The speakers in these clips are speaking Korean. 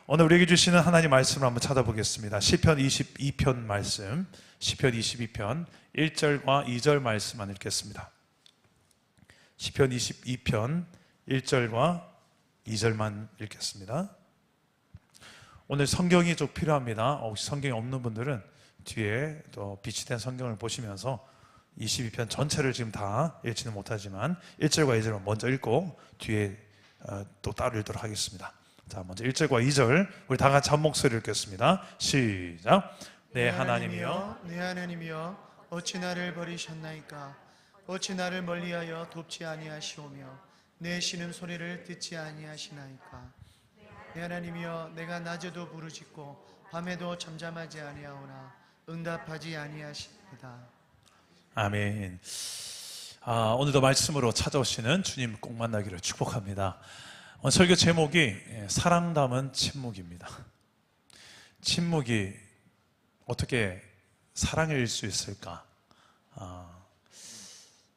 오늘 우리에게 주시는 하나님 말씀을 한번 찾아보겠습니다. 시편 22편 말씀, 시편 22편 1절과 2절 말씀만 읽겠습니다. 시편 22편 1절과 2절만 읽겠습니다. 오늘 성경이 좀 필요합니다. 혹시 성경이 없는 분들은 뒤에 또 빛이 된 성경을 보시면서 22편 전체를 지금 다 읽지는 못하지만 1절과 2절만 먼저 읽고 뒤에 또 따로 읽도록 하겠습니다. 자, 먼저 1절과 2절 우리 다 같이 한 목소리 읽겠습니다. 시작. 내 하나님이여, 내 하나님이여, 어찌 나를 버리셨나이까? 어찌 나를 멀리하여 돕지 아니하시오며 내 신음 소리를 듣지 아니하시나이까? 내 하나님이여, 내가 낮에도 부르짖고 밤에도 잠잠하지 아니하오나 응답하지 아니하십니다. 아멘. 오늘도 말씀으로 찾아오시는 주님 꼭 만나기를 축복합니다. 오늘 설교 제목이 사랑 담은 침묵입니다. 침묵이 어떻게 사랑일 수 있을까?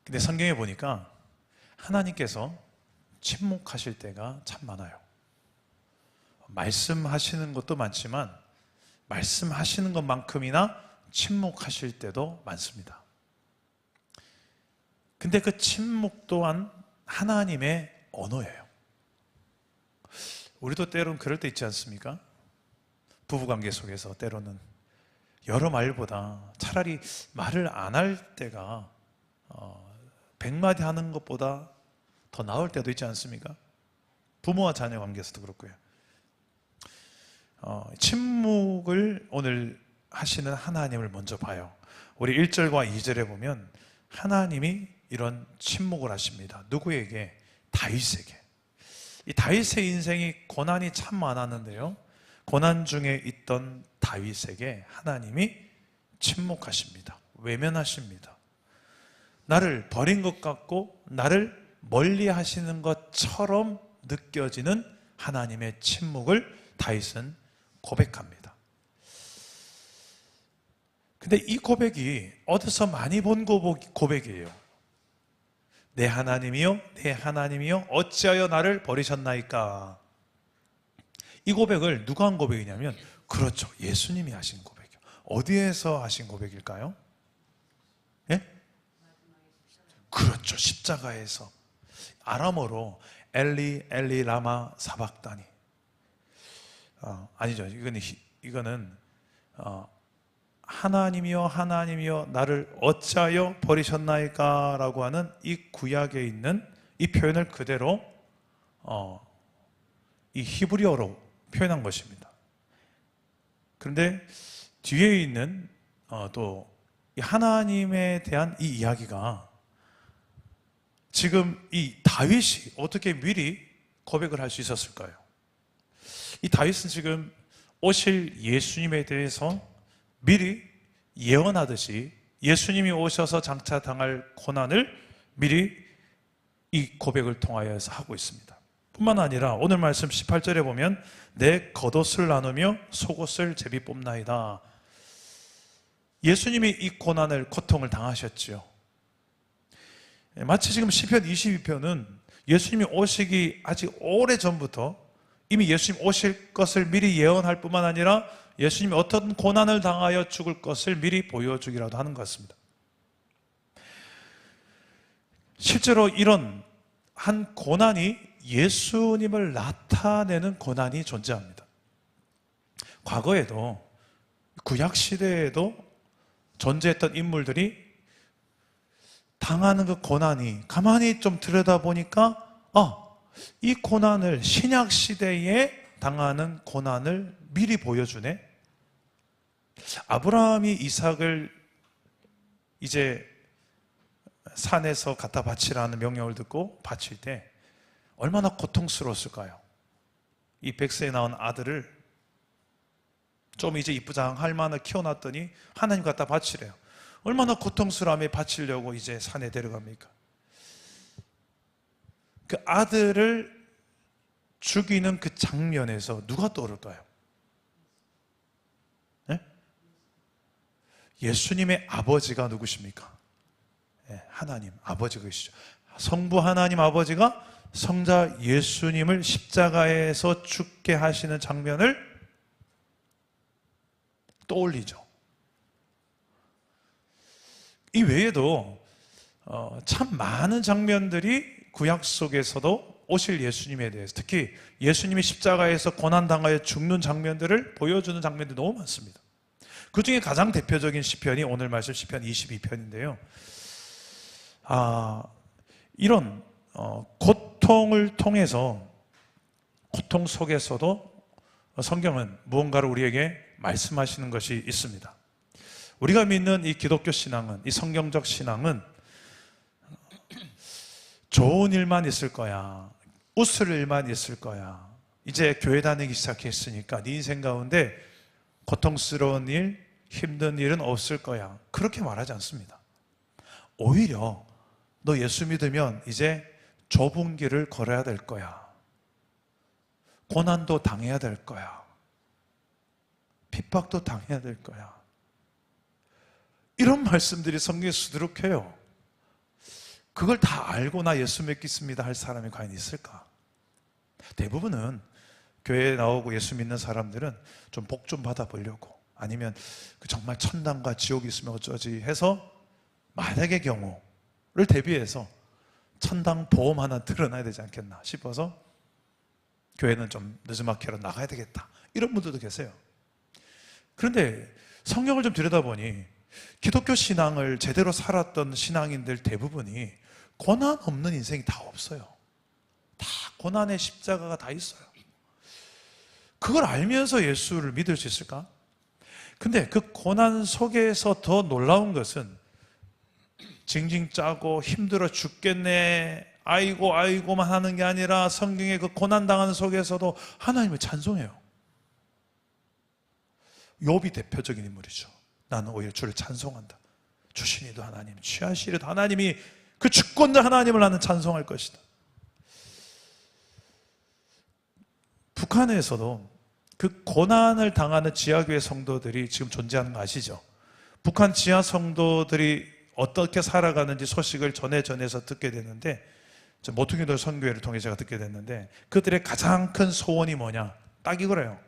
근데 성경에 보니까 하나님께서 침묵하실 때가 참 많아요. 말씀하시는 것도 많지만 말씀하시는 것만큼이나 침묵하실 때도 많습니다. 근데 그 침묵 또한 하나님의 언어예요. 우리도 때로는 그럴 때 있지 않습니까? 부부관계 속에서 때로는 여러 말보다 차라리 말을 안 할 때가 100마디 하는 것보다 더 나을 때도 있지 않습니까? 부모와 자녀 관계에서도 그렇고요. 침묵을 오늘 하시는 하나님을 먼저 봐요. 우리 1절과 2절에 보면 하나님이 이런 침묵을 하십니다. 누구에게? 다윗에게. 이 다윗의 인생이 고난이 참 많았는데요, 고난 중에 있던 다윗에게 하나님이 침묵하십니다. 외면하십니다. 나를 버린 것 같고 나를 멀리 하시는 것처럼 느껴지는 하나님의 침묵을 다윗은 고백합니다. 근데 이 고백이 어디서 많이 본 고백이에요. 내 하나님이여, 내 하나님이여, 어찌하여 나를 버리셨나이까? 이 고백을 누가 한 고백이냐면, 그렇죠, 예수님이 하신 고백이요. 어디에서 하신 고백일까요? 예? 그렇죠, 십자가에서. 아람어로 엘리 엘리 라마 사박다니. 아니죠, 이거는 하나님이여 하나님이여 나를 어찌하여 버리셨나이까 라고 하는 이 구약에 있는 이 표현을 그대로 이 히브리어로 표현한 것입니다. 그런데 뒤에 있는 또 이 하나님에 대한 이 이야기가 지금 이 다윗이 어떻게 미리 고백을 할 수 있었을까요? 이 다윗은 지금 오실 예수님에 대해서 미리 예언하듯이 예수님이 오셔서 장차 당할 고난을 미리 이 고백을 통하여서 하고 있습니다. 뿐만 아니라 오늘 말씀 18절에 보면 내 겉옷을 나누며 속옷을 제비 뽑나이다. 예수님이 이 고난을, 고통을 당하셨지요. 마치 지금 시편 22편은 예수님이 오시기 아직 오래전부터 이미 예수님 오실 것을 미리 예언할 뿐만 아니라 예수님이 어떤 고난을 당하여 죽을 것을 미리 보여주기라도 하는 것 같습니다. 실제로 이런 한 고난이 예수님을 나타내는 고난이 존재합니다. 과거에도 구약시대에도 존재했던 인물들이 당하는 그 고난이 가만히 좀 들여다보니까 이 고난을 신약시대에 당하는 고난을 미리 보여주네. 아브라함이 이삭을 이제 산에서 갖다 바치라는 명령을 듣고 바칠 때 얼마나 고통스러웠을까요? 이 백세에 나온 아들을 좀 이제 이쁘장할 만을 키워놨더니 하나님 갖다 바치래요. 얼마나 고통스러움에 바치려고 이제 산에 데려갑니까? 그 아들을 죽이는 그 장면에서 누가 떠오를까요? 네? 예수님의 아버지가 누구십니까? 네, 하나님 아버지가 계시죠. 성부 하나님 아버지가 성자 예수님을 십자가에서 죽게 하시는 장면을 떠올리죠. 이 외에도 참 많은 장면들이 구약 속에서도 오실 예수님에 대해서, 특히 예수님이 십자가에서 고난당하여 죽는 장면들을 보여주는 장면들이 너무 많습니다. 그 중에 가장 대표적인 시편이 오늘 말씀 시편 22편인데요. 이런 고통을 통해서, 고통 속에서도 성경은 무언가를 우리에게 말씀하시는 것이 있습니다. 우리가 믿는 이 기독교 신앙은, 이 성경적 신앙은 좋은 일만 있을 거야, 웃을 일만 있을 거야, 이제 교회 다니기 시작했으니까 네 인생 가운데 고통스러운 일, 힘든 일은 없을 거야, 그렇게 말하지 않습니다. 오히려 너 예수 믿으면 이제 좁은 길을 걸어야 될 거야, 고난도 당해야 될 거야, 핍박도 당해야 될 거야, 이런 말씀들이 성경에 수두룩해요. 그걸 다 알고 나 예수 믿겠습니다 할 사람이 과연 있을까? 대부분은 교회에 나오고 예수 믿는 사람들은 좀 복 좀 받아보려고, 아니면 정말 천당과 지옥이 있으면 어쩌지 해서 만약의 경우를 대비해서 천당 보험 하나 들어놔야 되지 않겠나 싶어서 교회는 좀 늦지막히라도 나가야 되겠다, 이런 분들도 계세요. 그런데 성경을 좀 들여다보니 기독교 신앙을 제대로 살았던 신앙인들 대부분이 고난 없는 인생이 다 없어요. 다 고난의 십자가가 다 있어요. 그걸 알면서 예수를 믿을 수 있을까? 근데 그 고난 속에서 더 놀라운 것은 징징 짜고 힘들어 죽겠네, 아이고 아이고만 하는 게 아니라 성경의 그 고난당하는 속에서도 하나님을 찬송해요. 욥이 대표적인 인물이죠. 나는 오히려 주를 찬송한다. 주시니도 하나님, 취하시리도 하나님이, 그 주권자 하나님을 나는 찬송할 것이다. 북한에서도 그 고난을 당하는 지하교회 성도들이 지금 존재하는 거 아시죠? 북한 지하 성도들이 어떻게 살아가는지 소식을 전해서 듣게 됐는데, 모퉁이돌 선교회를 통해 제가 듣게 됐는데, 그들의 가장 큰 소원이 뭐냐? 딱 이거래요.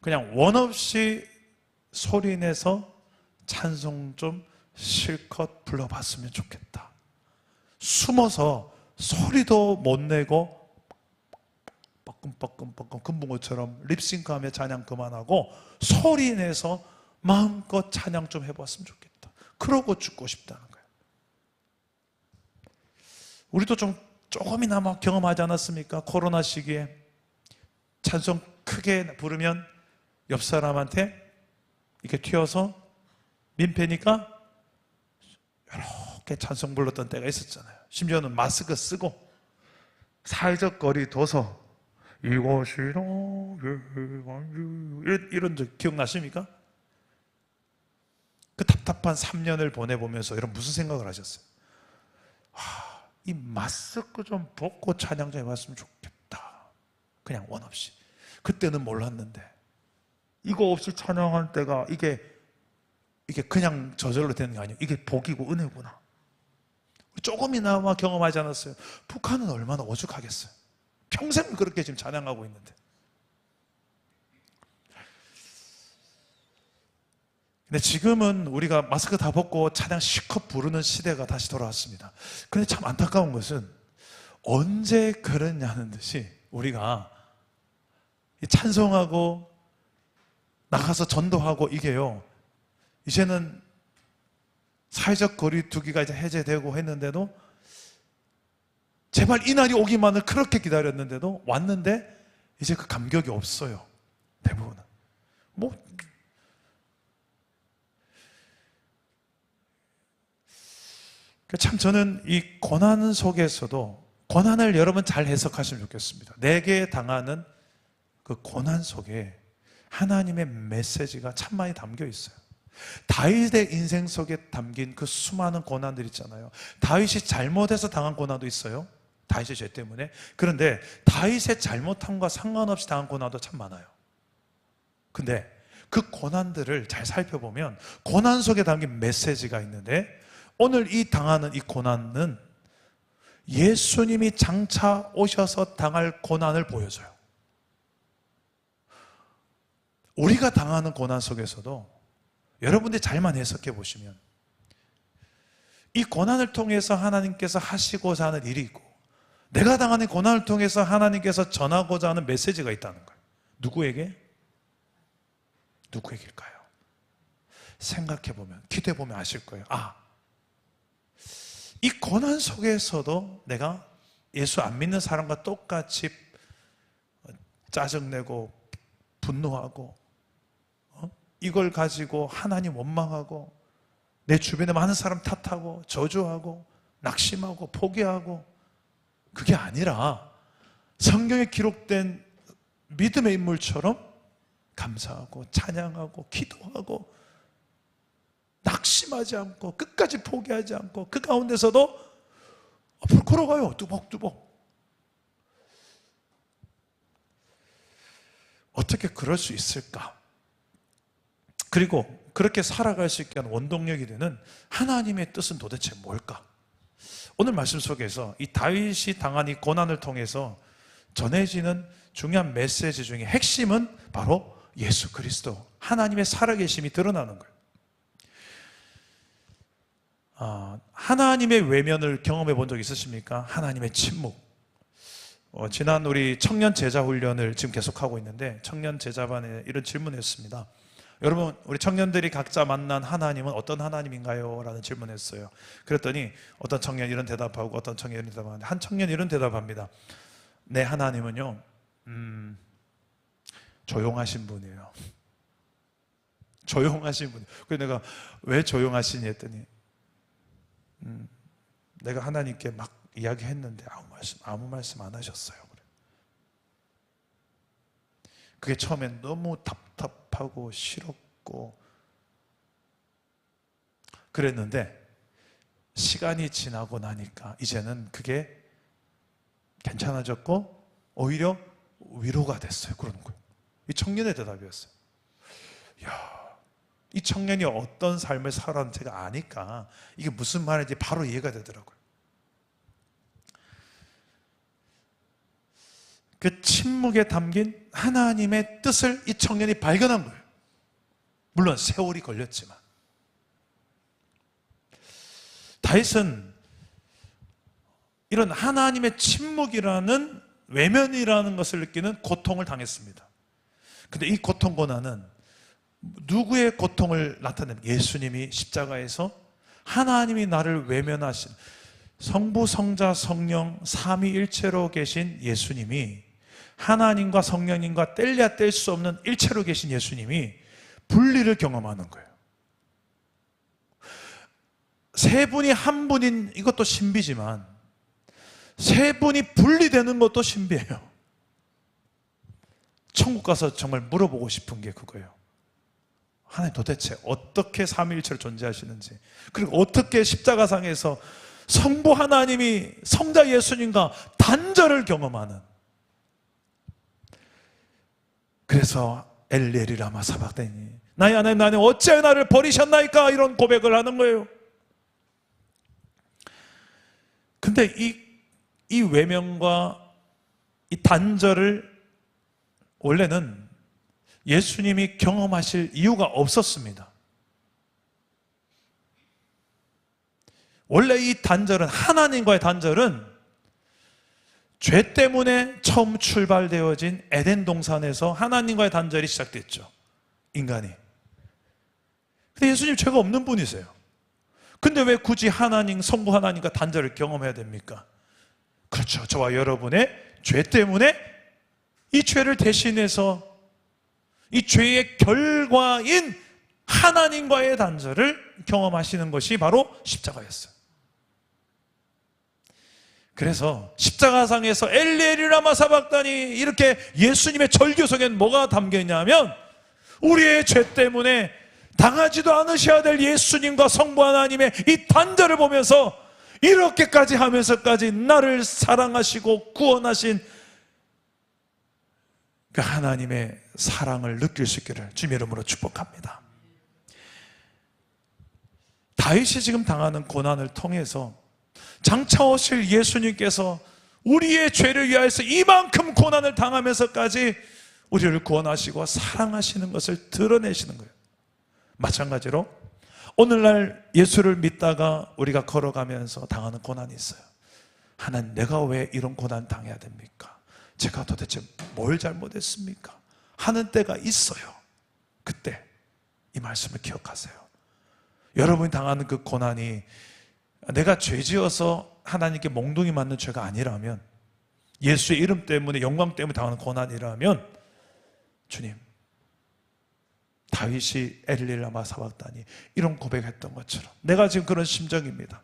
그냥 원 없이 소리내서 찬송 좀 실컷 불러봤으면 좋겠다. 숨어서 소리도 못 내고 뻐끔뻐끔뻐끔 금붕어처럼 립싱크하며 찬양 그만하고 소리내서 마음껏 찬양 좀 해봤으면 좋겠다. 그러고 죽고 싶다는 거예요. 우리도 조금이나마 경험하지 않았습니까? 코로나 시기에 찬송 크게 부르면 옆 사람한테 이렇게 튀어서 민폐니까 이렇게 찬송 불렀던 때가 있었잖아요. 심지어는 마스크 쓰고 사회적 거리 둬서 이곳이라 이런 적 기억나십니까? 그 답답한 3년을 보내보면서 여러분 무슨 생각을 하셨어요? 이 마스크 좀 벗고 찬양 좀 해봤으면 좋겠다. 그냥 원 없이. 그때는 몰랐는데 이거 없이 찬양한 때가 이게 그냥 저절로 되는 게 아니에요. 이게 복이고 은혜구나. 조금이나마 경험하지 않았어요? 북한은 얼마나 오죽하겠어요. 평생 그렇게 지금 찬양하고 있는데. 근데 지금은 우리가 마스크 다 벗고 찬양 실컷 부르는 시대가 다시 돌아왔습니다. 그런데 참 안타까운 것은 언제 그랬냐는 듯이 우리가 찬송하고 나가서 전도하고 이게요, 이제는 사회적 거리두기가 이제 해제되고 했는데도 제발 이날이 오기만을 그렇게 기다렸는데도 왔는데 이제 그 감격이 없어요. 대부분은. 참 저는 이 고난 속에서도 고난을 여러분 잘 해석하시면 좋겠습니다. 내게 당하는 그 고난 속에 하나님의 메시지가 참 많이 담겨 있어요. 다윗의 인생 속에 담긴 그 수많은 고난들 있잖아요. 다윗이 잘못해서 당한 고난도 있어요. 다윗의 죄 때문에. 그런데 다윗의 잘못함과 상관없이 당한 고난도 참 많아요. 근데 그 고난들을 잘 살펴보면 고난 속에 담긴 메시지가 있는데, 오늘 이 당하는 이 고난은 예수님이 장차 오셔서 당할 고난을 보여줘요. 우리가 당하는 고난 속에서도 여러분들이 잘만 해석해 보시면 이 고난을 통해서 하나님께서 하시고자 하는 일이 있고, 내가 당하는 고난을 통해서 하나님께서 전하고자 하는 메시지가 있다는 거예요. 누구에게? 누구에게일까요? 생각해 보면, 기도해 보면 아실 거예요. 이 고난 속에서도 내가 예수 안 믿는 사람과 똑같이 짜증내고 분노하고 이걸 가지고 하나님 원망하고 내 주변에 많은 사람 탓하고 저주하고 낙심하고 포기하고, 그게 아니라 성경에 기록된 믿음의 인물처럼 감사하고 찬양하고 기도하고 낙심하지 않고 끝까지 포기하지 않고 그 가운데서도 앞으로 걸어가요. 뚜벅뚜벅. 어떻게 그럴 수 있을까? 그리고 그렇게 살아갈 수 있게 하는 원동력이 되는 하나님의 뜻은 도대체 뭘까? 오늘 말씀 속에서 이 다윗이 당한 이 고난을 통해서 전해지는 중요한 메시지 중에 핵심은 바로 예수 그리스도, 하나님의 살아계심이 드러나는 거예요. 하나님의 외면을 경험해 본 적 있으십니까? 하나님의 침묵. 지난 우리 청년 제자 훈련을 지금 계속하고 있는데 청년 제자반에 이런 질문을 했습니다. 여러분, 우리 청년들이 각자 만난 하나님은 어떤 하나님인가요? 라는 질문을 했어요. 그랬더니 어떤 청년이 이런 대답하고 어떤 청년이 이런 대답하는데, 한 청년이 이런 대답합니다. 내 하나님은요, 조용하신 분이에요. 조용하신 분이에요. 그래서 내가 왜 조용하시니 했더니 내가 하나님께 막 이야기했는데 아무 말씀 안 하셨어요. 그게 처음엔 너무 답답하고 싫었고 그랬는데 시간이 지나고 나니까 이제는 그게 괜찮아졌고 오히려 위로가 됐어요. 그러는 거예요. 이 청년의 대답이었어요. 이 청년이 어떤 삶을 살았는지 제가 아니까 이게 무슨 말인지 바로 이해가 되더라고요. 그 침묵에 담긴 하나님의 뜻을 이 청년이 발견한 거예요. 물론 세월이 걸렸지만. 다윗은 이런 하나님의 침묵이라는, 외면이라는 것을 느끼는 고통을 당했습니다. 근데 이 고통 고난은 누구의 고통을 나타내는? 예수님이 십자가에서 하나님이 나를 외면하신, 성부, 성자, 성령 삼위일체로 계신 예수님이, 하나님과 성령님과 뗄래야 뗄 수 없는 일체로 계신 예수님이 분리를 경험하는 거예요. 세 분이 한 분인 이것도 신비지만 세 분이 분리되는 것도 신비해요. 천국 가서 정말 물어보고 싶은 게 그거예요. 하나님 도대체 어떻게 삼위일체로 존재하시는지, 그리고 어떻게 십자가상에서 성부 하나님이 성자 예수님과 단절을 경험하는, 그래서 엘리엘이 라마 사박다니, 나의 하나님 나는 어찌하여 나를 버리셨나이까, 이런 고백을 하는 거예요. 근데 이 외면과 이 단절을 원래는 예수님이 경험하실 이유가 없었습니다. 원래 이 단절은, 하나님과의 단절은 죄 때문에 처음 출발되어진 에덴 동산에서 하나님과의 단절이 시작됐죠. 인간이. 근데 예수님 죄가 없는 분이세요. 근데 왜 굳이 하나님, 성부 하나님과 단절을 경험해야 됩니까? 그렇죠. 저와 여러분의 죄 때문에 이 죄를 대신해서 이 죄의 결과인 하나님과의 단절을 경험하시는 것이 바로 십자가였어요. 그래서 십자가상에서 엘리엘이 라마 사박다니, 이렇게 예수님의 절규 속엔 뭐가 담겨있냐면 우리의 죄 때문에 당하지도 않으셔야 될 예수님과 성부 하나님의 이 단절을 보면서 이렇게까지 하면서까지 나를 사랑하시고 구원하신 그 하나님의 사랑을 느낄 수 있기를 주님의 이름으로 축복합니다. 다윗이 지금 당하는 고난을 통해서 장차 오실 예수님께서 우리의 죄를 위하여서 이만큼 고난을 당하면서까지 우리를 구원하시고 사랑하시는 것을 드러내시는 거예요. 마찬가지로 오늘날 예수를 믿다가 우리가 걸어가면서 당하는 고난이 있어요. 하나님, 내가 왜 이런 고난 당해야 됩니까? 제가 도대체 뭘 잘못했습니까? 하는 때가 있어요. 그때 이 말씀을 기억하세요. 여러분이 당하는 그 고난이 내가 죄지어서 하나님께 몽둥이 맞는 죄가 아니라면, 예수의 이름 때문에, 영광 때문에 당하는 고난이라면, 주님, 다윗이 엘리를 라마 사박다니 이런 고백했던 것처럼 내가 지금 그런 심정입니다.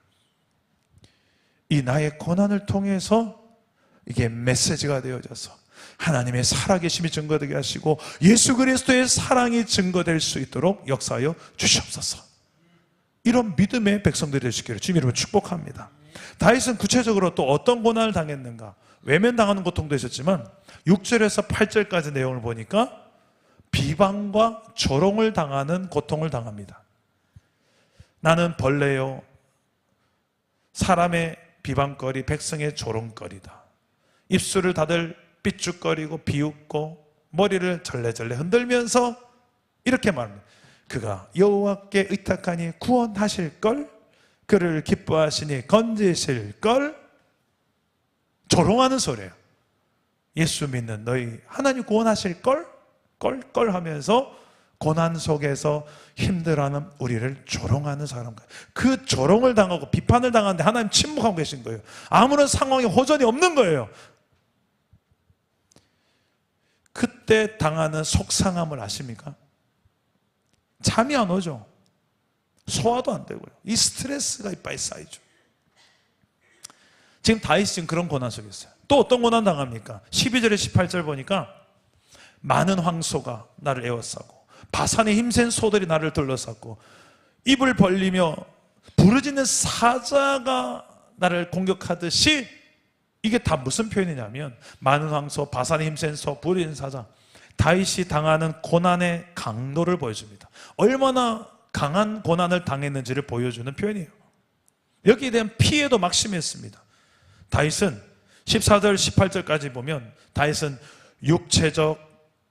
이 나의 고난을 통해서 이게 메시지가 되어져서 하나님의 살아계심이 증거되게 하시고 예수 그리스도의 사랑이 증거될 수 있도록 역사하여 주시옵소서. 이런 믿음의 백성들이 되시기를 주님 이름으로 축복합니다. 다윗은 구체적으로 또 어떤 고난을 당했는가? 외면당하는 고통도 있었지만 6절에서 8절까지 내용을 보니까 비방과 조롱을 당하는 고통을 당합니다. 나는 벌레요, 사람의 비방거리, 백성의 조롱거리다. 입술을 다들 삐죽거리고 비웃고 머리를 절레절레 흔들면서 이렇게 말합니다. 그가 여호와께 의탁하니 구원하실걸, 그를 기뻐하시니 건지실걸. 조롱하는 소리예요. 예수 믿는 너희 하나님 구원하실걸? 껄껄 하면서 고난 속에서 힘들어하는 우리를 조롱하는 사람, 그 조롱을 당하고 비판을 당하는데 하나님 침묵하고 계신 거예요. 아무런 상황에 호전이 없는 거예요. 그때 당하는 속상함을 아십니까? 잠이 안 오죠. 소화도 안 되고요. 이 스트레스가 이빨 쌓이죠. 지금 다윗이 지금 그런 고난 속에 있어요. 또 어떤 고난 당합니까? 12절에 18절 보니까 많은 황소가 나를 에워싸고 바산의 힘센 소들이 나를 둘러쌌고 입을 벌리며 부르짖는 사자가 나를 공격하듯이, 이게 다 무슨 표현이냐면 많은 황소, 바산의 힘센 소, 부르짖는 사자, 다윗이 당하는 고난의 강도를 보여줍니다. 얼마나 강한 고난을 당했는지를 보여주는 표현이에요. 여기에 대한 피해도 막심했습니다. 다윗은 14절 18절까지 보면 다윗은 육체적,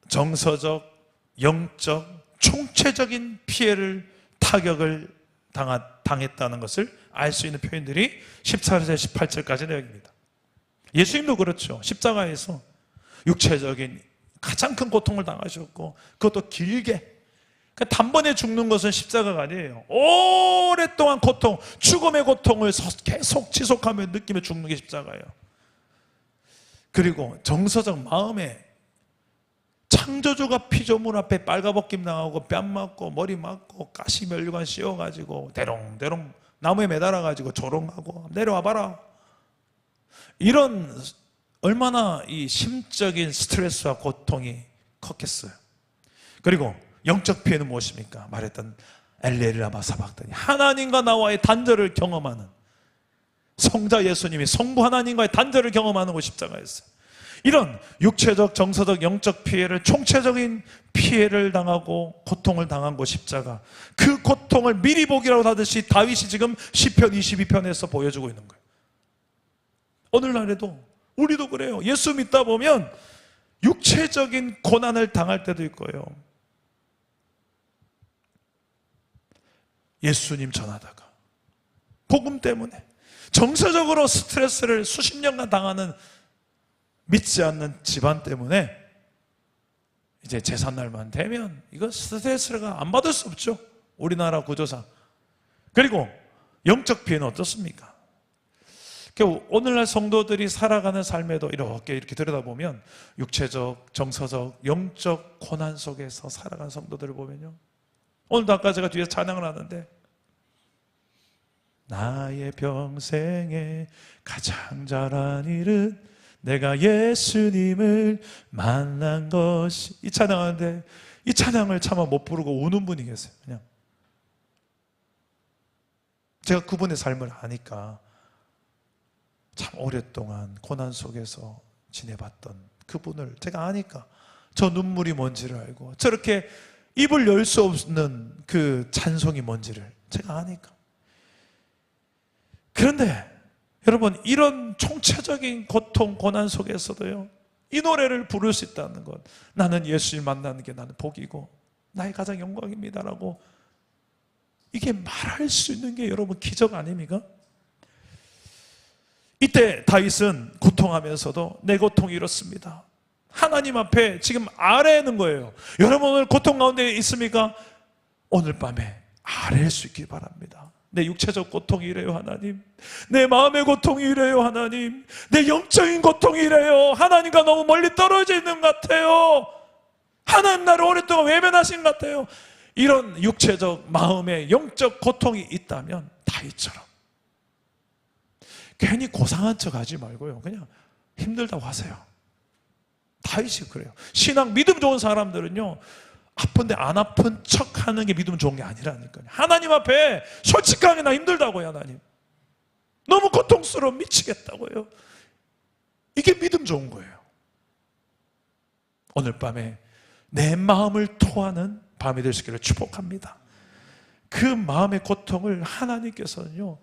정서적, 영적, 총체적인 피해를, 타격을 당했다는 것을 알 수 있는 표현들이 14절에서 18절까지 내용입니다. 예수님도 그렇죠. 십자가에서 육체적인 가장 큰 고통을 당하셨고, 그것도 길게, 그러니까 단번에 죽는 것은 십자가가 아니에요. 오랫동안 고통, 죽음의 고통을 계속 지속하며 느끼며 죽는 게 십자가예요. 그리고 정서적 마음에 창조주가 피조물 앞에 빨가벗김 당하고 뺨 맞고 머리 맞고 가시면류관 씌워가지고 대롱대롱 나무에 매달아가지고 조롱하고 내려와봐라, 이런 얼마나 이 심적인 스트레스와 고통이 컸겠어요. 그리고 영적 피해는 무엇입니까? 말했던 엘리엘라마 사박다니, 하나님과 나와의 단절을 경험하는, 성자 예수님이 성부 하나님과의 단절을 경험하는 곳이 십자가였어요. 이런 육체적, 정서적, 영적 피해를, 총체적인 피해를 당하고 고통을 당한 곳 십자가, 그 고통을 미리 보기라고 하듯이 다윗이 지금 시편 22편에서 보여주고 있는 거예요. 오늘날에도 우리도 그래요. 예수 믿다 보면 육체적인 고난을 당할 때도 있고요. 예수님 전하다가 복음 때문에 정서적으로 스트레스를 수십 년간 당하는 믿지 않는 집안 때문에 이제 제삿날만 되면 이거 스트레스가 안 받을 수 없죠. 우리나라 구조상. 그리고 영적 피해는 어떻습니까? 오늘날 성도들이 살아가는 삶에도 이렇게 들여다보면 육체적, 정서적, 영적 고난 속에서 살아가는 성도들을 보면요, 오늘도 아까 제가 뒤에서 찬양을 하는데, 나의 평생에 가장 잘한 일은 내가 예수님을 만난 것이, 이 찬양하는데 이 찬양을 차마 못 부르고 우는 분이 계세요. 그냥 제가 그분의 삶을 아니까, 참 오랫동안 고난 속에서 지내봤던 그분을 제가 아니까 저 눈물이 뭔지를 알고, 저렇게 입을 열 수 없는 그 찬송이 뭔지를 제가 아니까. 그런데 여러분, 이런 총체적인 고통, 고난 속에서도요, 이 노래를 부를 수 있다는 것, 나는 예수를 만나는 게 나는 복이고 나의 가장 영광입니다라고, 이게 말할 수 있는 게 여러분 기적 아닙니까? 이때 다윗은 고통하면서도 내 고통이 이렇습니다, 하나님 앞에 지금 아뢰는 거예요. 여러분 오늘 고통 가운데 있습니까? 오늘 밤에 아뢰일 수 있길 바랍니다. 내 육체적 고통이 이래요 하나님, 내 마음의 고통이 이래요 하나님, 내 영적인 고통이 이래요, 하나님과 너무 멀리 떨어져 있는 것 같아요, 하나님 나를 오랫동안 외면하신 것 같아요. 이런 육체적, 마음의 영적 고통이 있다면 다윗처럼 괜히 고상한 척 하지 말고요, 그냥 힘들다고 하세요. 다윗이 그래요. 신앙 믿음 좋은 사람들은요, 아픈데 안 아픈 척 하는 게 믿음 좋은 게 아니라니까요. 하나님 앞에 솔직하게 나 힘들다고요, 하나님 너무 고통스러워 미치겠다고요. 이게 믿음 좋은 거예요. 오늘 밤에 내 마음을 토하는 밤이 될 수 있기를 축복합니다. 그 마음의 고통을 하나님께서는요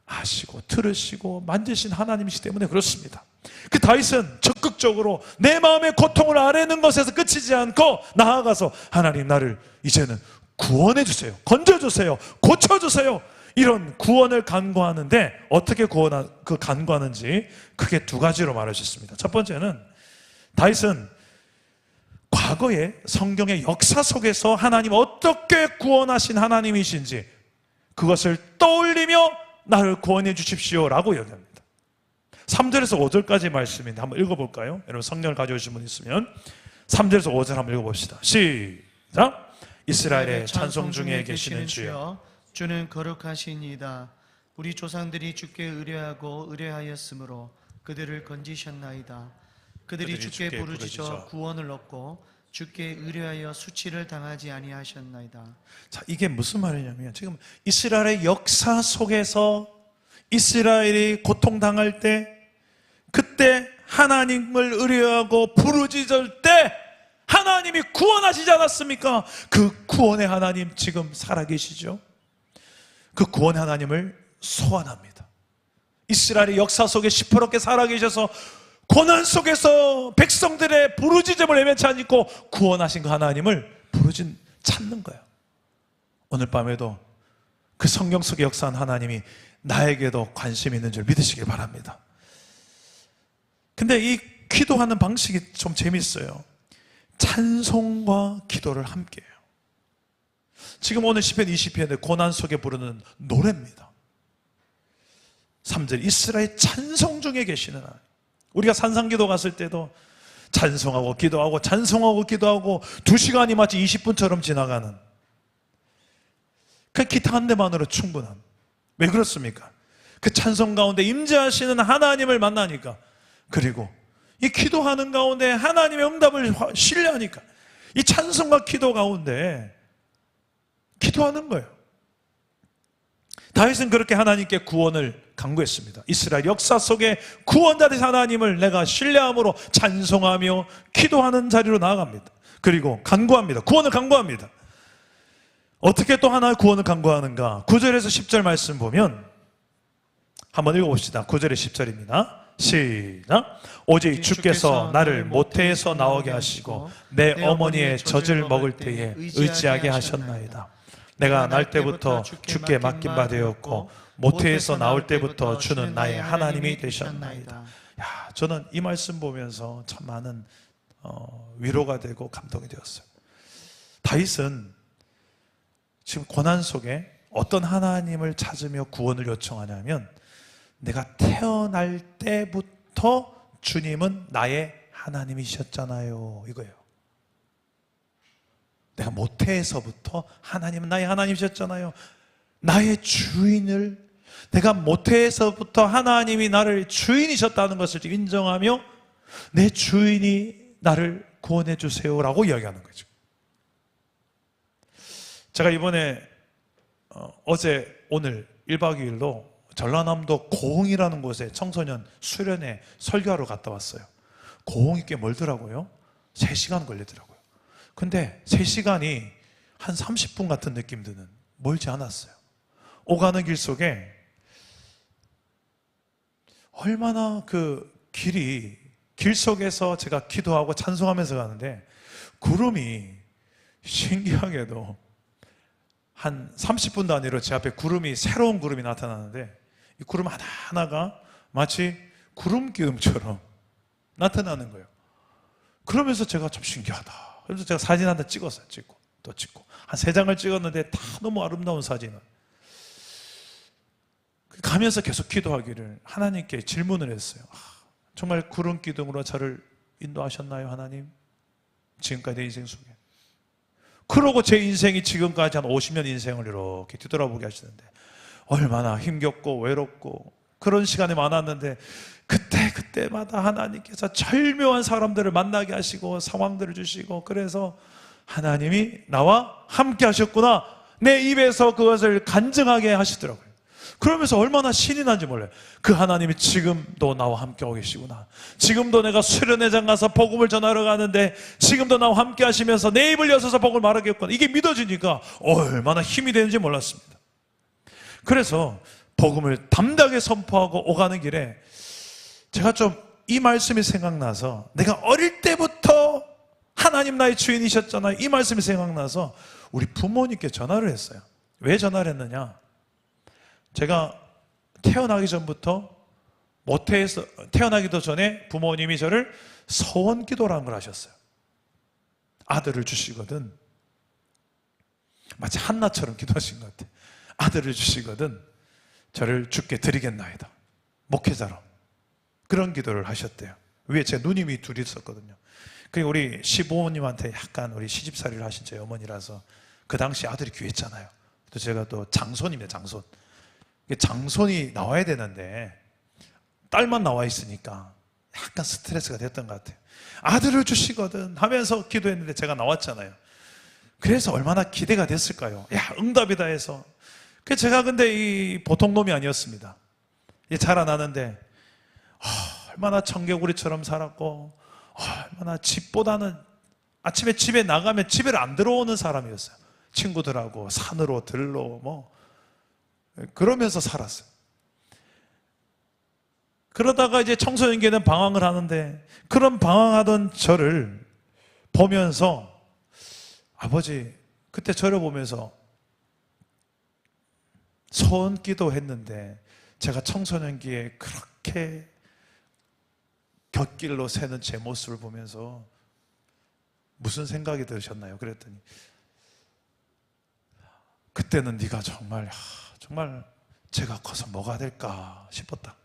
아시고 들으시고 만지신 하나님이시기 때문에 그렇습니다. 그 다윗은 적극적으로 내 마음의 고통을 아뢰는 것에서 끝이지 않고 나아가서 하나님 나를 이제는 구원해 주세요, 건져 주세요, 고쳐 주세요, 이런 구원을 간구하는데 어떻게 간구하는지 크게 두 가지로 말할 수 있습니다. 첫 번째는 다윗은 과거의 성경의 역사 속에서 하나님 어떻게 구원하신 하나님이신지 그것을 떠올리며 나를 구원해 주십시오 라고 얘기합니다. 3절에서 5절까지 말씀인데 한번 읽어볼까요? 여러분 성경을 가져오신 분 있으면 3절에서 5절 한번 읽어봅시다. 시작. 이스라엘의 찬송 중에 계시는 주여, 주는 거룩하시니이다. 우리 조상들이 주께 의뢰하고 의뢰하였으므로 그들을 건지셨나이다. 그들이 주께 부르짖어 구원을 얻고 주께 의뢰하여 수치를 당하지 아니하셨나이다. 자, 이게 무슨 말이냐면 지금 이스라엘의 역사 속에서 이스라엘이 고통당할 때, 그때 하나님을 의뢰하고 부르짖을 때 하나님이 구원하시지 않았습니까? 그 구원의 하나님 지금 살아계시죠? 그 구원의 하나님을 소환합니다. 이스라엘의 역사 속에 시퍼렇게 살아계셔서 고난 속에서 백성들의 부르짖음을 애매치 않고 구원하신 그 하나님을 찾는 거예요. 오늘 밤에도 그 성경 속에 역사한 하나님이 나에게도 관심이 있는 줄 믿으시길 바랍니다. 근데 이 기도하는 방식이 좀 재밌어요. 찬송과 기도를 함께 해요. 지금 오늘 시편 20편의 고난 속에 부르는 노래입니다. 3절 이스라엘 찬송 중에 계시는 하나님. 우리가 산상기도 갔을 때도 찬송하고 기도하고 찬송하고 기도하고 2시간이 마치 20분처럼 지나가는, 그 기타 한 대만으로 충분한. 왜 그렇습니까? 그 찬송 가운데 임재하시는 하나님을 만나니까, 그리고 이 기도하는 가운데 하나님의 응답을 신뢰하니까 이 찬송과 기도 가운데 기도하는 거예요. 다윗은 그렇게 하나님께 구원을 간구했습니다. 이스라엘 역사 속에 구원자 되신 하나님을 내가 신뢰함으로 찬송하며 기도하는 자리로 나아갑니다. 그리고 간구합니다. 구원을 간구합니다. 어떻게 또 하나 구원을 간구하는가? 9절에서 10절 말씀 보면 한번 읽어봅시다. 9절에 10절입니다. 시작. 오직 주께서 나를 모태에서 나오게 하시고 내 어머니의 젖을 먹을 때에 의지하게 하셨나이다. 내가 날 때부터 주께 맡긴 바 되었고 모태에서 나올 때부터 주는 나의 하나님이 되셨나이다. 야, 저는 이 말씀 보면서 참 많은 위로가 되고 감동이 되었어요. 다윗은 지금 고난 속에 어떤 하나님을 찾으며 구원을 요청하냐면, 내가 태어날 때부터 주님은 나의 하나님이셨잖아요, 이거예요. 내가 모태에서부터 하나님은 나의 하나님이셨잖아요. 나의 주인을, 내가 모태에서부터 하나님이 나를 주인이셨다는 것을 인정하며 내 주인이 나를 구원해 주세요라고 이야기하는 거죠. 제가 이번에 어제 오늘 1박 2일로 전라남도 고흥이라는 곳에 청소년 수련회 설교하러 갔다 왔어요. 고흥이 꽤 멀더라고요. 3시간 걸리더라고요. 근데 3시간이 한 30분 같은 느낌 드는, 멀지 않았어요. 오가는 길 속에 얼마나 그 길 속에서 제가 기도하고 찬송하면서 가는데 구름이 신기하게도 한 30분 단위로 제 앞에 새로운 구름이 나타나는데 이 구름 하나하나가 마치 구름 기둥처럼 나타나는 거예요. 그러면서 제가 좀 신기하다. 그래서 제가 사진 한 장 찍었어요. 찍고 또 찍고 한 3장을 찍었는데 다 너무 아름다운 사진을. 가면서 계속 기도하기를 하나님께 질문을 했어요. 정말 구름 기둥으로 저를 인도하셨나요, 하나님? 지금까지 내 인생 속에. 그러고 제 인생이 지금까지 한 50년 인생을 이렇게 뒤돌아보게 하시는데 얼마나 힘겹고 외롭고 그런 시간이 많았는데 그때마다 하나님께서 절묘한 사람들을 만나게 하시고 상황들을 주시고 그래서 하나님이 나와 함께 하셨구나, 내 입에서 그것을 간증하게 하시더라고요. 그러면서 얼마나 신이 난지 몰라요. 그 하나님이 지금도 나와 함께하고 계시구나. 지금도 내가 수련회장 가서 복음을 전하러 가는데 지금도 나와 함께 하시면서 내 입을 여서서 복음을 말하겠구나. 이게 믿어지니까 얼마나 힘이 되는지 몰랐습니다. 그래서 복음을 담대하게 선포하고 오가는 길에 제가 좀 이 말씀이 생각나서, 내가 어릴 때부터 하나님 나의 주인이셨잖아요, 이 말씀이 생각나서 우리 부모님께 전화를 했어요. 왜 전화를 했느냐, 제가 태어나기 전부터 모태에서 태어나기도 전에 부모님이 저를 소원 기도라는 걸 하셨어요. 아들을 주시거든, 마치 한나처럼 기도하신 것 같아요. 아들을 주시거든 저를 주께 드리겠나이다, 목회자로. 그런 기도를 하셨대요. 위에 제 누님이 둘이 있었거든요. 그리고 우리 시부모님한테 약간 우리 시집살이를 하신 제 어머니라서 그 당시 아들이 귀했잖아요. 또 제가 또 장손입니다. 장손이 나와야 되는데 딸만 나와 있으니까 약간 스트레스가 됐던 것 같아요. 아들을 주시거든 하면서 기도했는데 제가 나왔잖아요. 그래서 얼마나 기대가 됐을까요? 야, 응답이다 해서. 제가 근데 이 보통 놈이 아니었습니다. 자라나는데 얼마나 청개구리처럼 살았고 얼마나 집보다는 아침에 집에 나가면 집에 안 들어오는 사람이었어요. 친구들하고 산으로 들로 뭐 그러면서 살았어요. 그러다가 이제 청소년기에는 방황을 하는데 그런 방황하던 저를 보면서 아버지 그때 저를 보면서 소원 기도했는데 제가 청소년기에 그렇게 곁길로 새는 제 모습을 보면서 무슨 생각이 드셨나요? 그랬더니 그때는 네가 정말 제가 커서 뭐가 될까 싶었다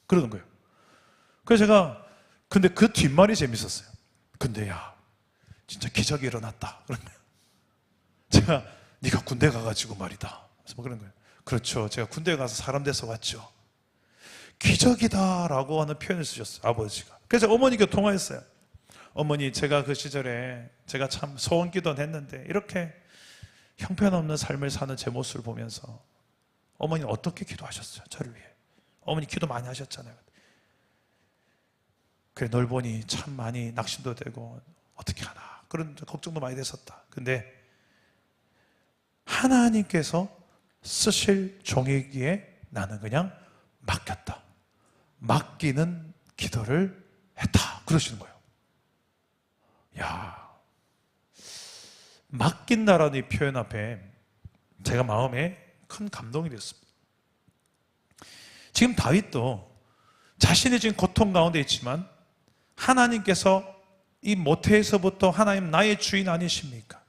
그러는 거예요. 그래서 제가 근데 그 뒷말이 재밌었어요. 근데 야 진짜 기적이 일어났다 그런 거예요. 제가 네가 군대 가가지고 말이다 그래서 뭐 그런 거예요. 그렇죠, 제가 군대 가서 사람 돼서 왔죠. 기적이다 라고 하는 표현을 쓰셨어요, 아버지가. 그래서 어머니께 통화했어요. 어머니, 제가 그 시절에 제가 참 소원 기도는 했는데 이렇게 형편없는 삶을 사는 제 모습을 보면서 어머니는 어떻게 기도하셨어요? 저를 위해. 어머니 기도 많이 하셨잖아요. 그래, 널 보니 참 많이 낙심도 되고 어떻게 하나 그런 걱정도 많이 됐었다. 근데 하나님께서 쓰실 종이기에 나는 그냥 맡겼다. 맡기는 기도를 했다. 그러시는 거예요. 야, 맡긴다라는 이 표현 앞에 제가 마음에 큰 감동이 됐습니다. 지금 다윗도 자신이 지금 고통 가운데 있지만 하나님께서 이 모태에서부터 하나님 나의 주인 아니십니까?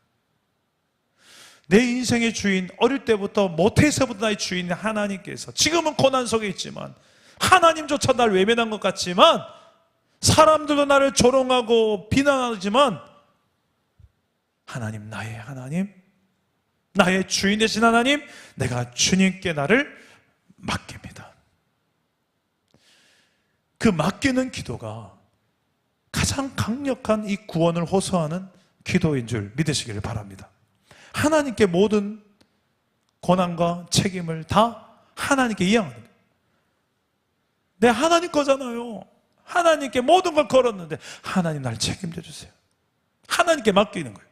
내 인생의 주인, 어릴 때부터 모태에서부터 나의 주인 하나님께서, 지금은 고난 속에 있지만 하나님조차 날 외면한 것 같지만 사람들도 나를 조롱하고 비난하지만 하나님, 나의 주인 되신 하나님, 내가 주님께 나를 맡깁니다. 그 맡기는 기도가 가장 강력한 이 구원을 호소하는 기도인 줄 믿으시기를 바랍니다. 하나님께 모든 고난과 책임을 다 하나님께 이양하는 거예요. 내 하나님 거잖아요. 하나님께 모든 걸 걸었는데 하나님 날 책임져 주세요. 하나님께 맡기는 거예요.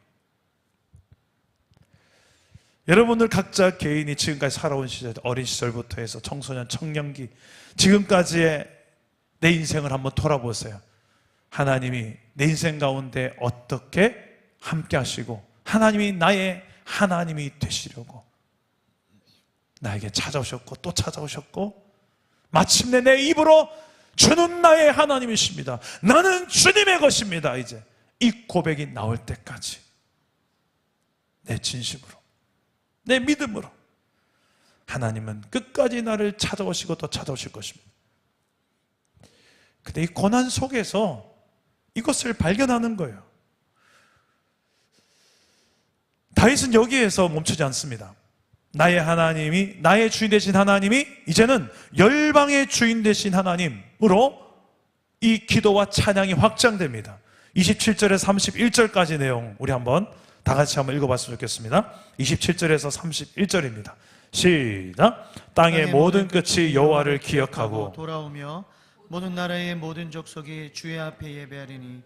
여러분들 각자 개인이 지금까지 살아온 시절, 어린 시절부터 해서 청소년, 청년기, 지금까지의 내 인생을 한번 돌아보세요. 하나님이 내 인생 가운데 어떻게 함께 하시고 하나님이 나의 하나님이 되시려고 나에게 찾아오셨고 또 찾아오셨고 마침내 내 입으로 주는 나의 하나님이십니다, 나는 주님의 것입니다, 이제 이 고백이 나올 때까지 내 진심으로, 내 믿음으로 하나님은 끝까지 나를 찾아오시고 또 찾아오실 것입니다. 근데 이 고난 속에서 이것을 발견하는 거예요. 다윗은 여기에서 멈추지 않습니다. 나의 하나님이, 나의 주인 되신 하나님이 이제는 열방의 주인 되신 하나님으로 이 기도와 찬양이 확장됩니다. 27절에서 31절까지 내용 우리 한번 다 같이 한번 읽어봤으면 좋겠습니다. 27절에서 31절입니다. 시작. 땅의 모든 끝이 여호와를 기억하고 돌아오며 모든 나라의 모든 족속이 주의 앞에 예배하리니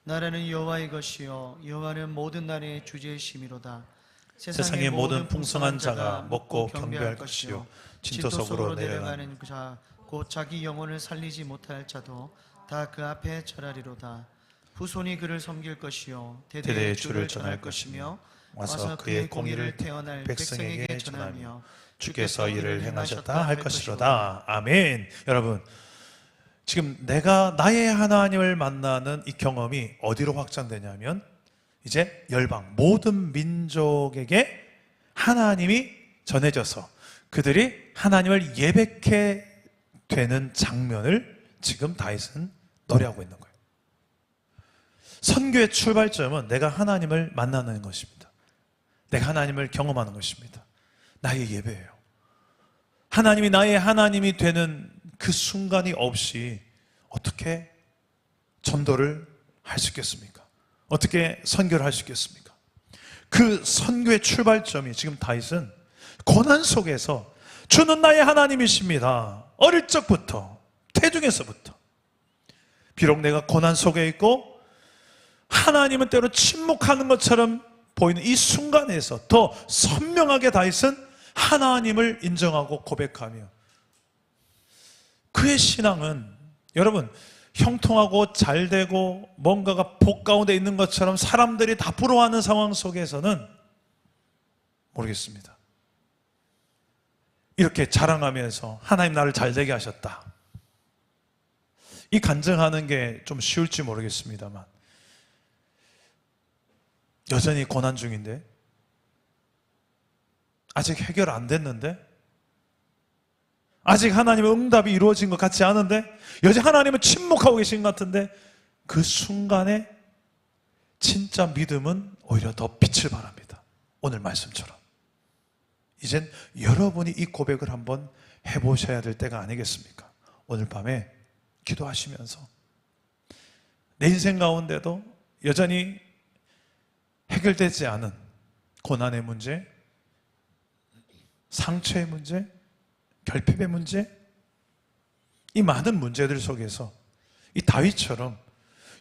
나라는 여호와의 것이요 여호와는 모든 나라의 주제이심이로다. 세상의 모든 풍성한 자가 먹고 경배할 것이요 진토 속으로 내려가는 자 곧 자기 영혼을 살리지 못할 자도 다 그 앞에 절하리로다. 후손이 그를 섬길 것이요 대대의 주를 전할 것이며 와서 그의 공의를 태어날 백성에게 전하며 주께서 이를 행하셨다 할 것이로다. 아멘. 여러분, 지금 내가 나의 하나님을 만나는 이 경험이 어디로 확장되냐면 이제 열방 모든 민족에게 하나님이 전해져서 그들이 하나님을 예배케 되는 장면을 지금 다윗은 노래하고 있는 거예요. 선교의 출발점은 내가 하나님을 만나는 것입니다. 내가 하나님을 경험하는 것입니다. 나의 예배예요. 하나님이 나의 하나님이 되는 그 순간이 없이 어떻게 전도를 할 수 있겠습니까? 어떻게 선교를 할 수 있겠습니까? 그 선교의 출발점이 지금 다윗은 고난 속에서 주는 나의 하나님이십니다. 어릴 적부터, 태중에서부터. 비록 내가 고난 속에 있고 하나님은 때로 침묵하는 것처럼 보이는 이 순간에서 더 선명하게 다윗은 하나님을 인정하고 고백하며 그의 신앙은 여러분 형통하고 잘되고 뭔가가 복 가운데 있는 것처럼 사람들이 다 부러워하는 상황 속에서는 모르겠습니다. 이렇게 자랑하면서 하나님 나를 잘되게 하셨다, 이 간증하는 게 좀 쉬울지 모르겠습니다만 여전히 고난 중인데, 아직 해결 안 됐는데, 아직 하나님의 응답이 이루어진 것 같지 않은데, 여전히 하나님은 침묵하고 계신 것 같은데, 그 순간에 진짜 믿음은 오히려 더 빛을 발합니다. 오늘 말씀처럼. 이젠 여러분이 이 고백을 한번 해보셔야 될 때가 아니겠습니까? 오늘 밤에 기도하시면서 내 인생 가운데도 여전히 해결되지 않은 고난의 문제, 상처의 문제, 결핍의 문제, 이 많은 문제들 속에서 이 다윗처럼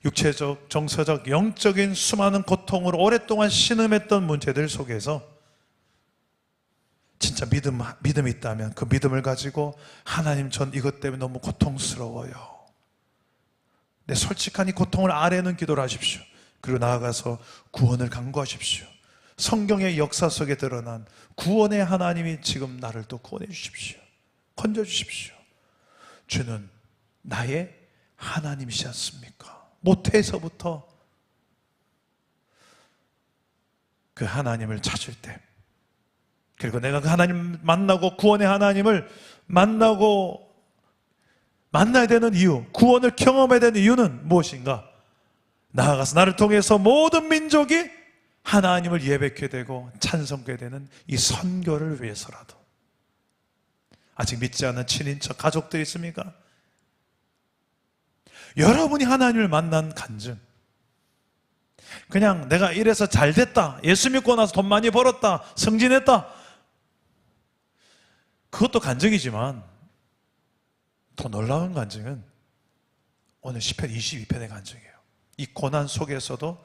육체적, 정서적, 영적인 수많은 고통으로 오랫동안 신음했던 문제들 속에서 진짜 믿음이 있다면 그 믿음을 가지고 하나님, 전 이것 때문에 너무 고통스러워요. 내 솔직한 이 고통을 아뢰는 기도를 하십시오. 그리고 나아가서 구원을 간구하십시오. 성경의 역사 속에 드러난 구원의 하나님이 지금 나를 또 구원해 주십시오. 건져 주십시오. 주는 나의 하나님이시 않습니까? 모태에서부터 그 하나님을 찾을 때, 그리고 내가 그 하나님 만나고 구원의 하나님을 만나야 되는 이유, 구원을 경험해야 되는 이유는 무엇인가? 나아가서 나를 통해서 모든 민족이 하나님을 예배케 되고 찬송케 되는 이 선교를 위해서라도. 아직 믿지 않는 친인척, 가족들 있습니까? 여러분이 하나님을 만난 간증, 그냥 내가 이래서 잘 됐다, 예수 믿고 나서 돈 많이 벌었다, 승진했다, 그것도 간증이지만 더 놀라운 간증은 오늘 시편 22편의 간증이에요. 이 고난 속에서도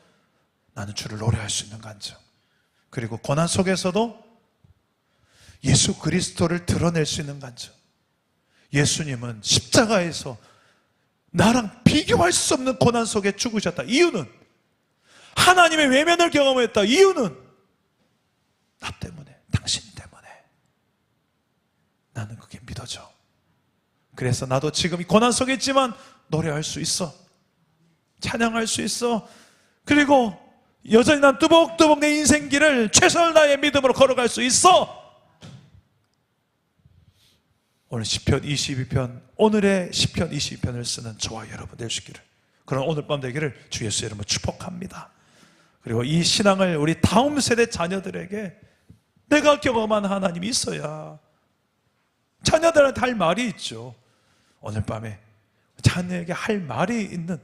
나는 주를 노래할 수 있는 간증, 그리고 고난 속에서도 예수 그리스도를 드러낼 수 있는 간증. 예수님은 십자가에서 나랑 비교할 수 없는 고난 속에 죽으셨다. 이유는 하나님의 외면을 경험했다. 이유는 나 때문에, 당신 때문에. 나는 그게 믿어져. 그래서 나도 지금 이 고난 속에 있지만 노래할 수 있어. 찬양할 수 있어. 그리고 여전히 난 뚜벅뚜벅 내 인생길을 최선을 다해 믿음으로 걸어갈 수 있어. 오늘 시편 22편, 오늘의 시편 22편을 쓰는 저와 여러분 되시기를, 그런 오늘 밤 되기를 주 예수 이름으로 축복합니다. 그리고 이 신앙을 우리 다음 세대 자녀들에게 내가 경험한 하나님이 있어야 자녀들한테 할 말이 있죠. 오늘 밤에 자녀에게 할 말이 있는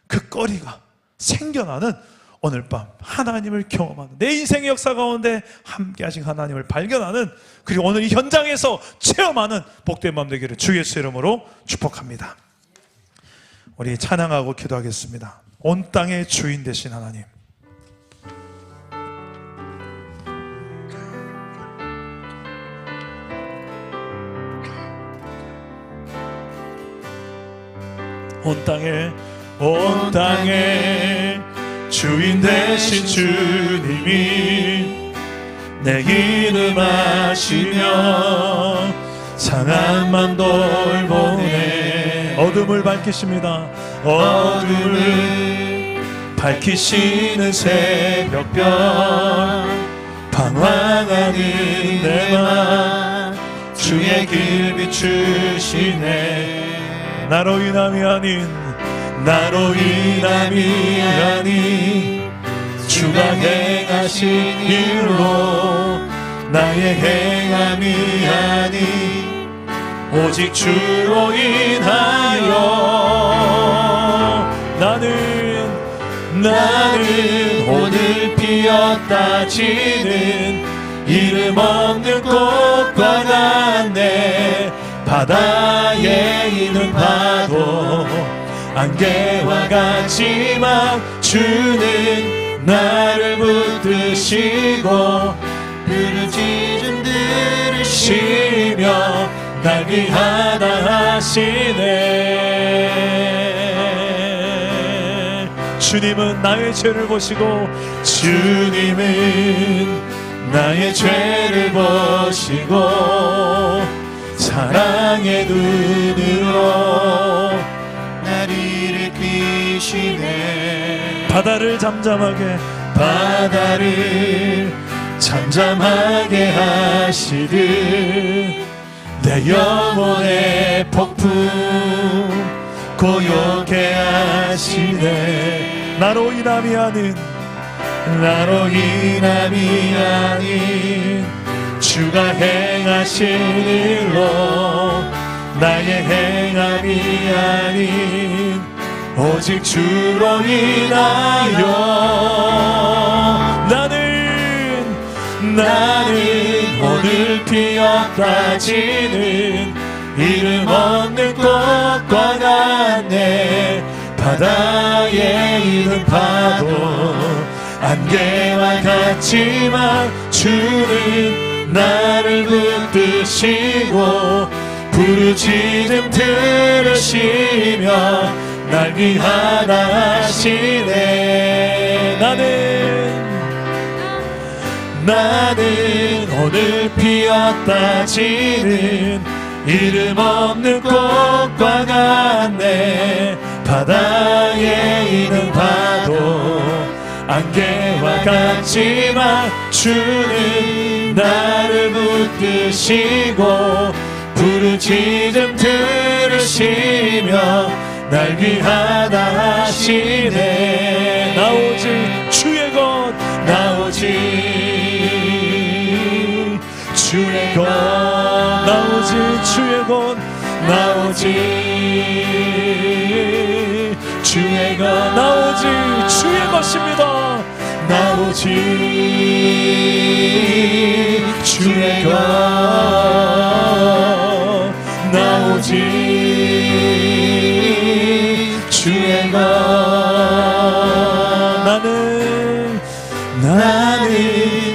그 거리가 생겨나는 오늘 밤 하나님을 경험하는, 내 인생의 역사 가운데 함께 하신 하나님을 발견하는, 그리고 오늘 이 현장에서 체험하는 복된 밤 되기를 주 예수 이름으로 축복합니다. 우리 찬양하고 기도하겠습니다. 온 땅의 주인 되신 하나님, 온 땅에 주인 되신 주님이 내 이름 아시며 상한만 돌보네. 어둠을 밝히십니다. 어둠을 밝히시는 새벽별, 방황하는 내 맘 주의 길 비추시네. 나로 인함이 아닌 주가 행하신 일로, 나의 행함이 아닌 오직 주로 인하여 나는 오늘 피었다 지는 이름 없는 꽃과 같네. 바다에 있는 파도 안개와 같지만 주는 나를 붙드시고 부르짖음 들으시며 날 위하다 하시네. 주님은 나의 죄를 보시고 사랑의 눈으로 나를 일으키시네. 바다를 잠잠하게 하시듯 내 영혼의 폭풍 고요케 하시네. 나로 인함이 아닌 주가 행하신 일로, 나의 행함이 아닌 오직 주로 인하여 나는 오늘 피었다 지는 이름 없는 꽃과 같네. 바다에 있는 파도 안개와 같지만 주는 나를 붙드시고 부르짖음 들으시며 날 위하다 하시네. 나는 오늘 피었다 지는 이름 없는 꽃과 같네. 바다에 있는 파도 안개와 같지만 주는 나를 붙드시고 부르짖음 들으시며 날 위하다 하시네. 나 오직 주의 것, 나 오직 주의 것, 나 오직 주의 것, 나 오직 주의 것, 나 오직 주의 것입니다. 나 오직 주의 것, 나 오직 주의 것. 나는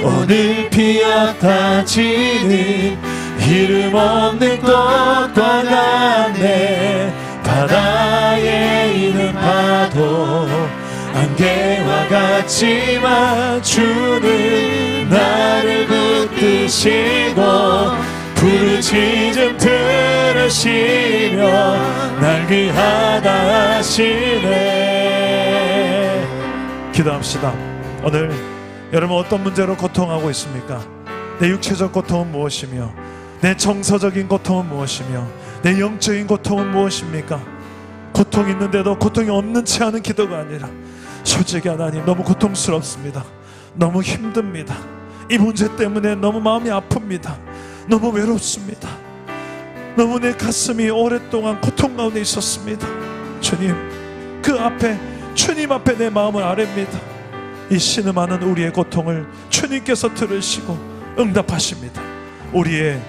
오늘 피었다 지는 이름 없는 꽃과 같네. 바다에 있는 파도 안개와 같지만 주는 나를 붙드시고 부르짖음 들으시며 날 귀하다 하시네. 기도합시다. 오늘 여러분 어떤 문제로 고통하고 있습니까? 내 육체적 고통은 무엇이며 내 정서적인 고통은 무엇이며 내 영적인 고통은 무엇입니까? 고통이 있는데도 고통이 없는 채 하는 기도가 아니라 솔직히 하나님 너무 고통스럽습니다. 너무 힘듭니다. 이 문제 때문에 너무 마음이 아픕니다. 너무 외롭습니다. 너무 내 가슴이 오랫동안 고통 가운데 있었습니다. 주님, 그 앞에 주님 앞에 내 마음을 아뢰입니다. 이 신음하는 우리의 고통을 주님께서 들으시고 응답하십니다. 우리의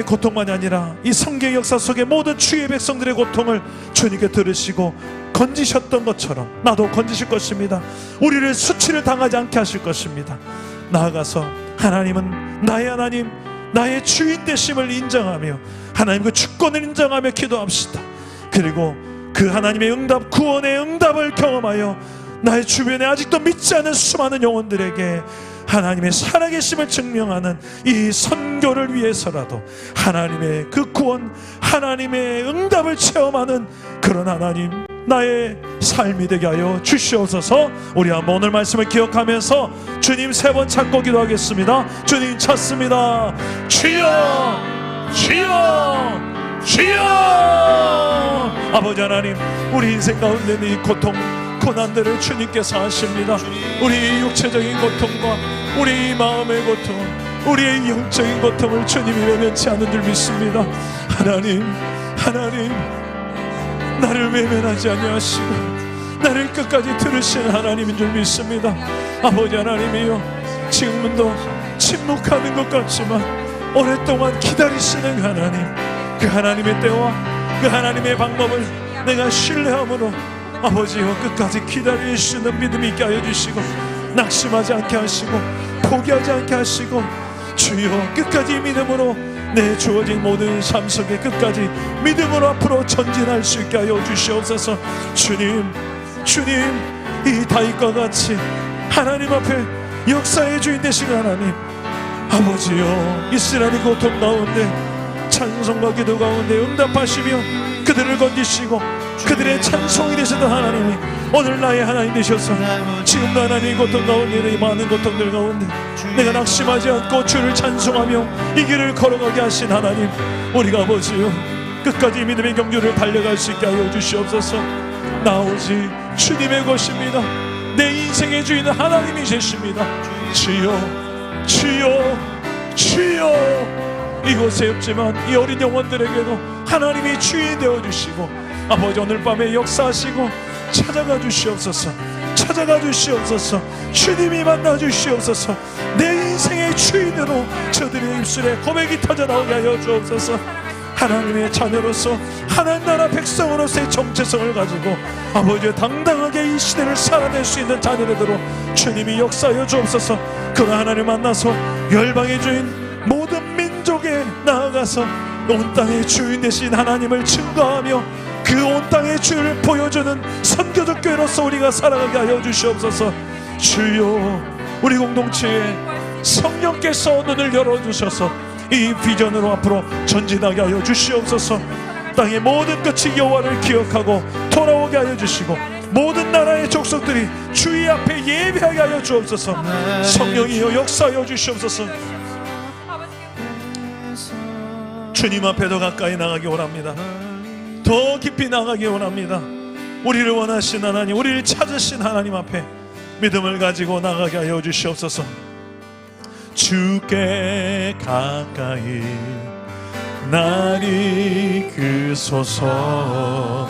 고통만이 아니라 이 성경 역사 속의 모든 주의 백성들의 고통을 주님께 들으시고 건지셨던 것처럼 나도 건지실 것입니다. 우리를 수치를 당하지 않게 하실 것입니다. 나아가서 하나님은 나의 하나님, 나의 주인 되심을 인정하며 하나님 그 주권을 인정하며 기도합시다. 그리고 그 하나님의 응답, 구원의 응답을 경험하여 나의 주변에 아직도 믿지 않은 수많은 영혼들에게 하나님의 살아계심을 증명하는 이 선교를 위해서라도 하나님의 그 구원, 하나님의 응답을 체험하는 그런 하나님, 나의 삶이 되게 하여 주시옵소서. 우리 한번 오늘 말씀을 기억하면서 주님 3번 찾고 기도하겠습니다. 주님 찾습니다. 주여, 주여, 주여. 아버지 하나님, 우리 인생 가운데 있는 이 고통, 고난들을 주님께서 아십니다. 우리 육체적인 고통과 우리 마음의 고통, 우리의 영적인 고통을 주님이 외면치 않은 줄 믿습니다. 하나님, 하나님, 나를 외면하지 아니하시고 나를 끝까지 들으시는 하나님인 줄 믿습니다. 아버지 하나님이여, 지금도 침묵하는 것 같지만 오랫동안 기다리시는 하나님, 그 하나님의 때와 그 하나님의 방법을 내가 신뢰함으로 아버지여 끝까지 기다릴 수 있는 믿음이 있게 하여 주시고 낙심하지 않게 하시고 포기하지 않게 하시고 주여 끝까지 믿음으로 내 주어진 모든 삶 속에 끝까지 믿음으로 앞으로 전진할 수 있게 하여 주시옵소서. 주님, 주님, 이 다윗과 같이 하나님 앞에 역사의 주인 되신 하나님, 아버지여 이스라엘의 고통 가운데 찬송과 기도 가운데 응답하시며 그들을 건지시고 그들의 찬송이 되셨던 하나님이 오늘 나의 하나님 되셔서 지금도 하나님의 고통 가운데, 이 많은 고통들 가운데 내가 낙심하지 않고 주를 찬송하며 이 길을 걸어가게 하신 하나님, 우리가 아버지요 끝까지 믿음의 경주를 달려갈 수 있게 하여 주시옵소서. 나 오직 주님의 것입니다. 내 인생의 주인은 하나님이 되십니다. 주여, 주여, 주여. 이곳에 없지만 이 어린 영혼들에게도 하나님이 주인 되어주시고 아버지 오늘 밤에 역사하시고 찾아가 주시옵소서. 찾아가 주시옵소서. 주님이 만나 주시옵소서. 내 인생의 주인으로 저들의 입술에 고백이 터져 나오게 하여 주옵소서. 하나님의 자녀로서 하나님 나라 백성으로서의 정체성을 가지고 아버지의 당당하게 이 시대를 살아낼 수 있는 자녀들로 주님이 역사하여 주옵소서. 그런 하나님 만나서 열방의 주인 모든 민족에 나아가서 온 땅의 주인 되신 하나님을 증거하며 그 온 땅의 주를 보여주는 선교적 교회로서 우리가 살아가게 하여 주시옵소서. 주여, 우리 공동체에 성령께서 눈을 열어주셔서 이 비전으로 앞으로 전진하게 하여 주시옵소서. 땅의 모든 끝이 여호와를 기억하고 돌아오게 하여 주시고 모든 나라의 족속들이 주의 앞에 예배하게 하여 주옵소서. 성령이여 역사하여 주시옵소서. 주님 앞에 더 가까이 나가기 원합니다. 더 깊이 나가기 원합니다. 우리를 원하신 하나님, 우리를 찾으신 하나님 앞에 믿음을 가지고 나가게 하여 주시옵소서. 주께 가까이 날 이끄소서.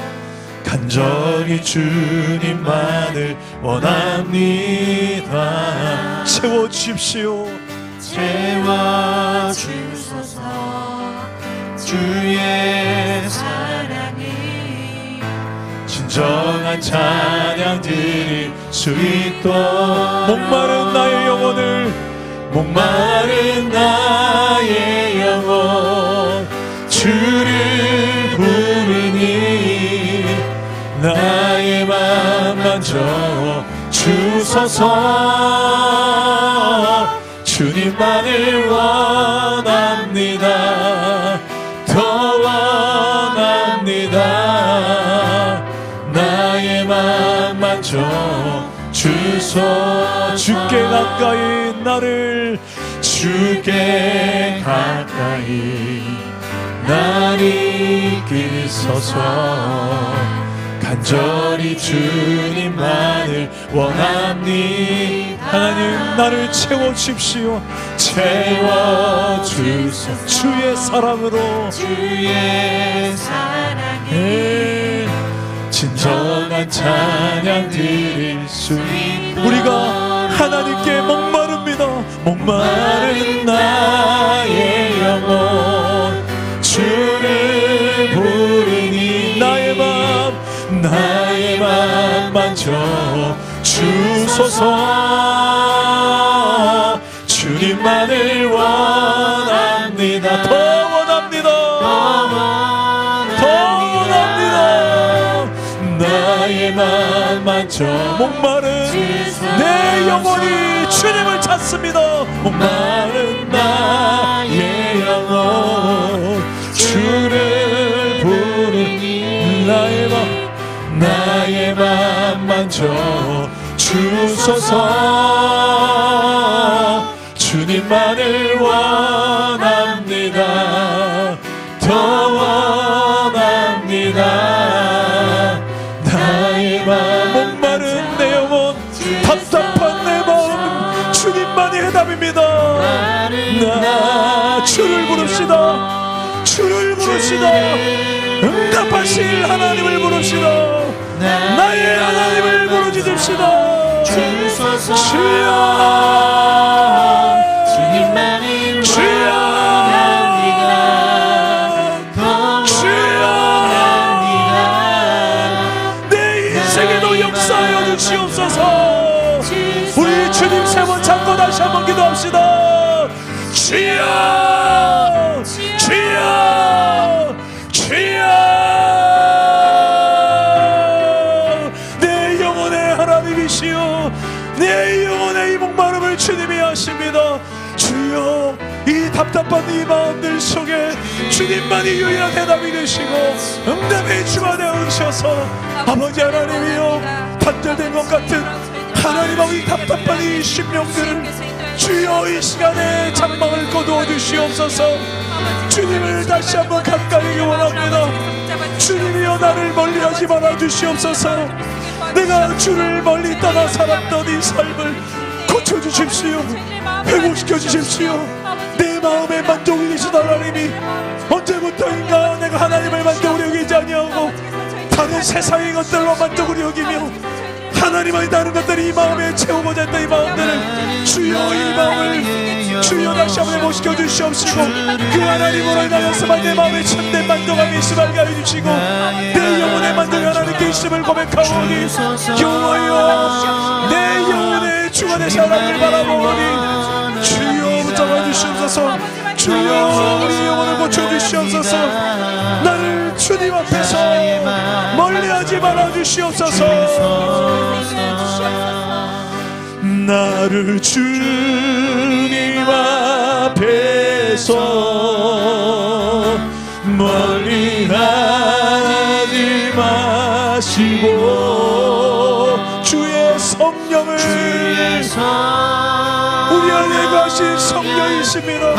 간절히 주님만을 원합니다. 채워주십시오. 채워주소서. 주의 사랑이 진정한 찬양 드릴 수 있도록 목마른 나의 영혼을 목마른 나의 영혼 주를 부르니 나의 맘 만져 주소서. 주님만을 원합니다. 더 원합니다. 나의 맘 만져 주소서. 주께 가까이 나를 주께 가까이 나를 이끄소서. 간절히 주님만을 원합니다. 하나님 나를 채워주십시오. 채워주소서. 주의 사랑으로 주의 사랑에 진정한 찬양 드릴 수 우리가 하나님께 목마릅니다. 목마른 나의 영혼 주를 부르니 나의 맘 만져 주소서. 주님만을 원합니다. 더 원합니다. 더 원합니다. 나의 맘 만져 목마른 내 영혼이 주님을 찾습니다. 목마른 나의 영혼 주를 부르니 나의 맘 만져 주소서. 주님만을 원합니다. 더 원합니다. 나의 맘 목마른 내 영혼 답답한 내 마음 주님만이 해답입니다. 나 주를 부릅시다. 주를 부릅시다. 응답하실 하나님을 부릅시다. 나의 하나님을 부르짖읍시다. 주소서. 주여 주님만을 주여 주여 내 인생에도 역사하여 주시옵소서. 우리 주님 세 번 찾고 다시 한번 기도합시다. 주여 주여 주여 내 영혼의 하나님이시여 내 영혼의 이 목마름을 주님이 하십니다. 주여 이 답답한 이 마음들 속에 주님만이 유일한 대답이 되시고 응답의 주가 되어주셔서 아버지 하나님이여 단절된 것 같은 하나님하고 이 답답한 이 심령들을 주여 이 시간에 장막을 거두어 주시옵소서. 주님을 다시 한번 가까이 원합니다. 주님이여 나를 멀리하지 말아 주시옵소서. 내가 주를 멀리 떠나 살았던 이 삶을 고쳐주십시오. 회복시켜 주십시오. 내 마음에 만족이 되신 하나님이 언제부터인가 내가 하나님을 만족으로 여기지 아니하고 다른 세상의 것들로 만족으로 여기며 하나님의 다른 것들이 이 마음에 채우고자 했던 이 마음들을 주여 이 마음을 주여 다시 한번 회복시켜 주시옵시고 그 하나님으로 인하여서만 내 마음에 참된 만족함이 있음을 알게 해주시고 내 영혼의 만족이 하나님께 있음을 고백하오니 여호와여 내 영혼의 주가 되신 하나님을 바라보오니 주여 붙잡아 주시옵소서. 주여 우리 영혼을 고쳐주시옵소서. 나를 주님 앞에서 멀리하지 말아 주시옵소서. 나를 주님 앞에서 멀리하지 마시고 주의 성령을 우리 안에 가신 성령이십니다.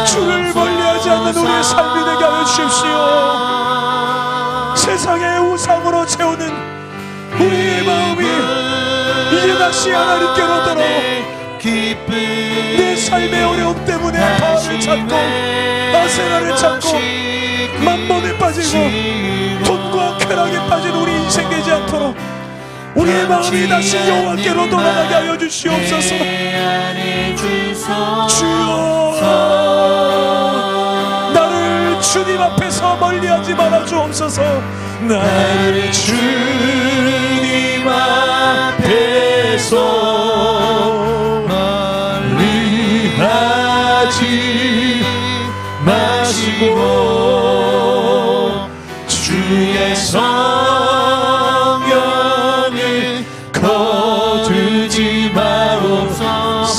주를 멀리하지 않는 우리의 삶이 되게 하여 주십시오. 세상의 우상으로 채우는 우리의 마음이 이제 다시 하나님께로 돌아 내 삶의 어려움 때문에 바알을 찾고 아세라를 찾고 만몬에 빠지고 돈과 쾌락에 빠진 우리 인생 되지 않도록 우리의 마음이 다시 여호와께로 돌아가게 하여 주시옵소서. 주여 나를 주님 앞에서 멀리하지 말아 주옵소서. 나를 주님 앞에서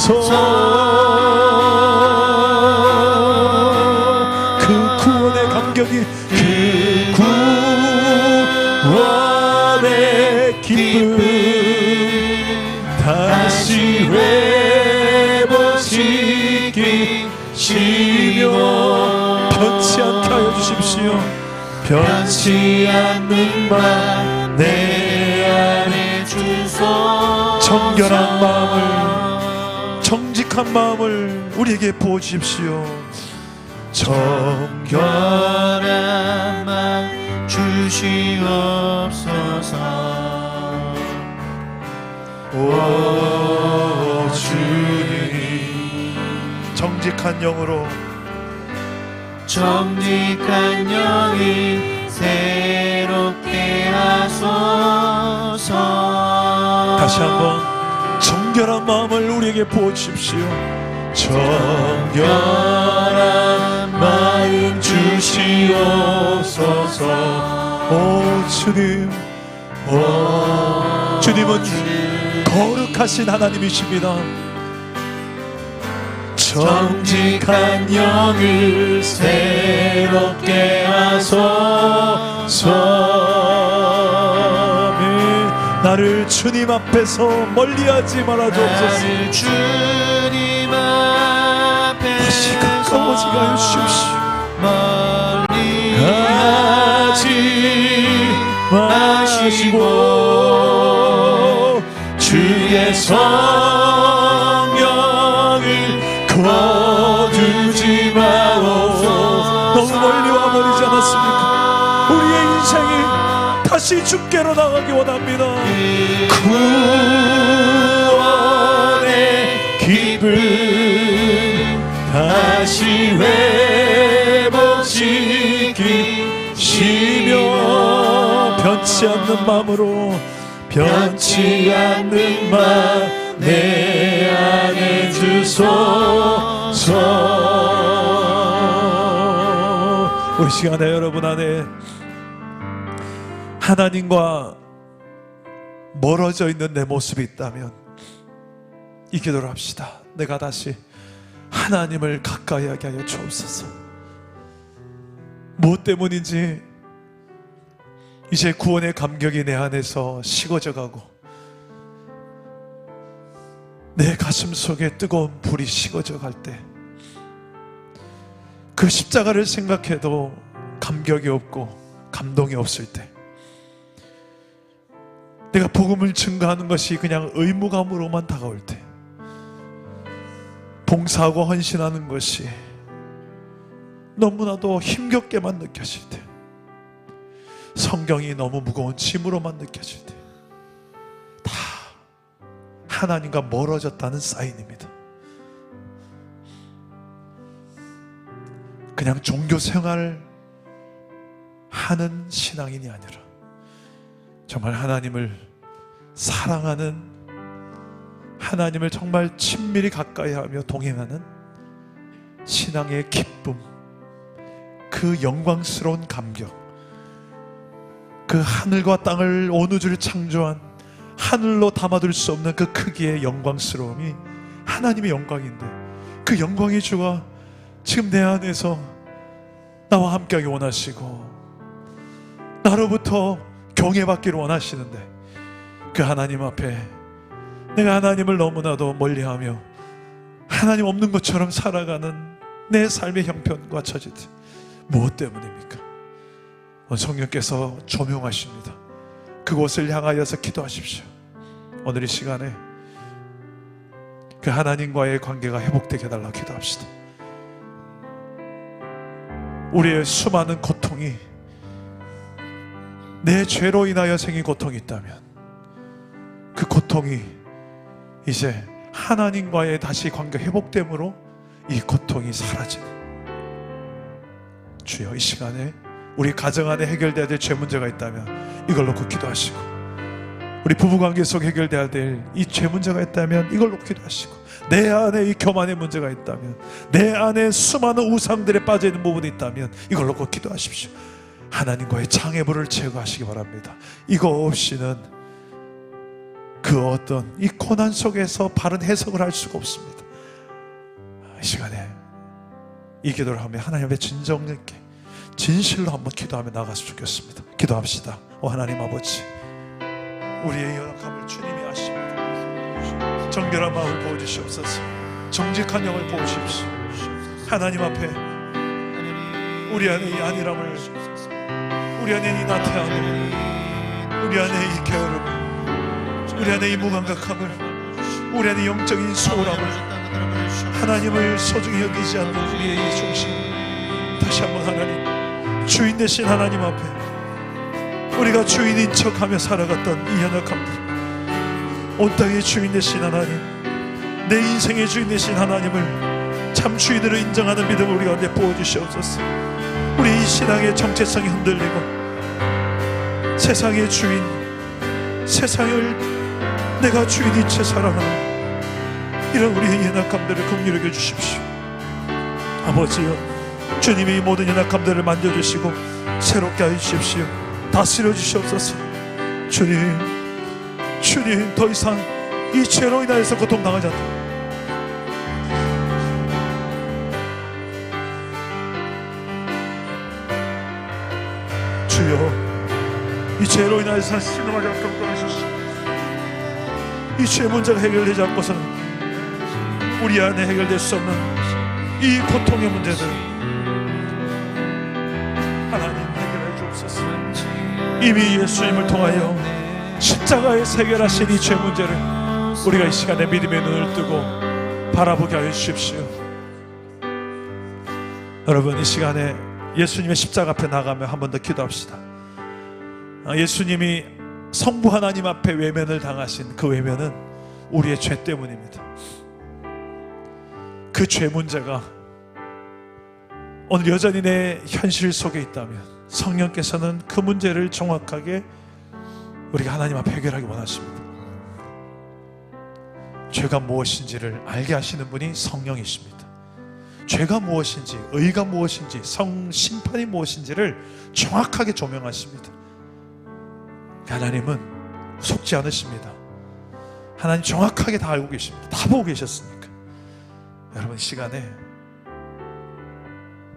그 구원의 감격이 그 구원의 기쁨 다시 회복시키시며 변치 않게 하여 주십시오. 변치 않는 맘 내 안에 주소 정결한 마음을 정직한 마음을 우리에게 부어주십시오. 정결한 마음 주시옵소서. 오 주님 정직한 영으로 정직한 영이 새롭게 하소서. 다시 한번 정결한 마음을 우리에게 부어주십시오. 정결한 마음 주시옵소서. 오 주님, 오 주님은 거룩하신 하나님이십니다. 정직한 영을 새롭게 하소서. 나를 주님 앞에서 멀리하지 말아 주옵소서. 나를 주님 앞에서 다시 가까워지게 하여 주십시오. 멀리하지 마시고 주의 성령을 거두지 마옵소서. 너무 멀리 와버리지 않았습니까? 우리의 인생이 다시 주께로 나가기 원합니다. 구원의 기쁨 다시 회복시키시며 변치 않는 마음으로 변치 않는 마음 내 안에 주소서. 우리 시간에 여러분 안에 하나님과 멀어져 있는 내 모습이 있다면 이 기도를 합시다. 내가 다시 하나님을 가까이 하게 하여 주옵소서. 무엇 때문인지 이제 구원의 감격이 내 안에서 식어져 가고 내 가슴 속에 뜨거운 불이 식어져 갈 때 그 십자가를 생각해도 감격이 없고 감동이 없을 때 내가 복음을 증거하는 것이 그냥 의무감으로만 다가올 때 봉사하고 헌신하는 것이 너무나도 힘겹게만 느껴질 때 성경이 너무 무거운 짐으로만 느껴질 때 다 하나님과 멀어졌다는 사인입니다. 그냥 종교 생활을 하는 신앙인이 아니라 정말 하나님을 사랑하는, 하나님을 정말 친밀히 가까이하며 동행하는 신앙의 기쁨, 그 영광스러운 감격, 그 하늘과 땅을 온 우주를 창조한 하늘로 담아둘 수 없는 그 크기의 영광스러움이 하나님의 영광인데 그 영광의 주가 지금 내 안에서 나와 함께하기 원하시고 나로부터 경외받기를 원하시는데 그 하나님 앞에 내가 하나님을 너무나도 멀리하며 하나님 없는 것처럼 살아가는 내 삶의 형편과 처지들, 무엇 때문입니까? 오늘 성령께서 조명하십니다. 그곳을 향하여서 기도하십시오. 오늘 이 시간에 그 하나님과의 관계가 회복되게 해달라고 기도합시다. 우리의 수많은 고통이 내 죄로 인하여 생긴 고통이 있다면 그 고통이 이제 하나님과의 다시 관계 회복됨으로 이 고통이 사라지는, 주여 이 시간에 우리 가정 안에 해결돼야 될 죄 문제가 있다면 이걸 놓고 기도하시고, 우리 부부관계 속 해결돼야 될 이 죄 문제가 있다면 이걸 놓고 기도하시고, 내 안에 이 교만의 문제가 있다면, 내 안에 수많은 우상들에 빠져있는 부분이 있다면 이걸 놓고 기도하십시오. 하나님과의 장애물을 제거하시기 바랍니다. 이거 없이는 그 어떤 이 고난 속에서 바른 해석을 할 수가 없습니다. 이 시간에 이 기도를 하며 하나님의 진정 있게 진실로 한번 기도하며 나갔으면 좋겠습니다. 기도합시다. 하나님 아버지, 우리의 연약함을 주님이 아십니다. 정결한 마음을 보여주시옵소서. 정직한 영을 보여주십시오. 하나님 앞에 우리 안에 이 안일함을, 우리 안에 이 나태함을, 우리 안에 이 게으름을, 우리 안에 이 무감각함을, 우리 안에 영적인 소홀함을, 하나님을 소중히 여기지 않는 우리의 이 중심, 다시 한번 하나님, 주인 되신 하나님 앞에 우리가 주인인 척하며 살아갔던 이 연약함들, 온 땅의 주인 되신 하나님, 내 인생의 주인 되신 하나님을 참 주인으로 인정하는 믿음을 우리 가운데 보여주시옵소서. 우리 이 신앙의 정체성이 흔들리고 세상의 주인, 세상을 내가 주인인 채 살아가는 이런 우리의 연약함들을 긍휼히 여겨 주십시오. 아버지여, 주님이 이 모든 연약함들을 만져주시고 새롭게 하여 주십시오. 다스려 주시옵소서. 주님 더 이상 이 죄로 인하여서 고통당하지 않도록 주여, 이 죄로 인하여서 신음하지 않도록 도와주시옵소서. 이 죄 문제가 해결되지 않고서는 우리 안에 해결될 수 없는 이 고통의 문제들 하나님 해결해 주옵소서. 이미 예수님을 통하여 십자가에서 해결하신 이 죄 문제를 우리가 이 시간에 믿음의 눈을 뜨고 바라보게 하여 주십시오. 여러분, 이 시간에 예수님의 십자가 앞에 나가며 한 번 더 기도합시다. 예수님이 성부 하나님 앞에 외면을 당하신 그 외면은 우리의 죄 때문입니다. 그 죄 문제가 오늘 여전히 내 현실 속에 있다면 성령께서는 그 문제를 정확하게 우리가 하나님 앞에 해결하기 원하십니다. 죄가 무엇인지를 알게 하시는 분이 성령이십니다. 죄가 무엇인지, 의가 무엇인지, 심판이 무엇인지를 정확하게 조명하십니다. 하나님은 속지 않으십니다. 하나님 정확하게 다 알고 계십니다. 다 보고 계셨으니까. 여러분, 이 시간에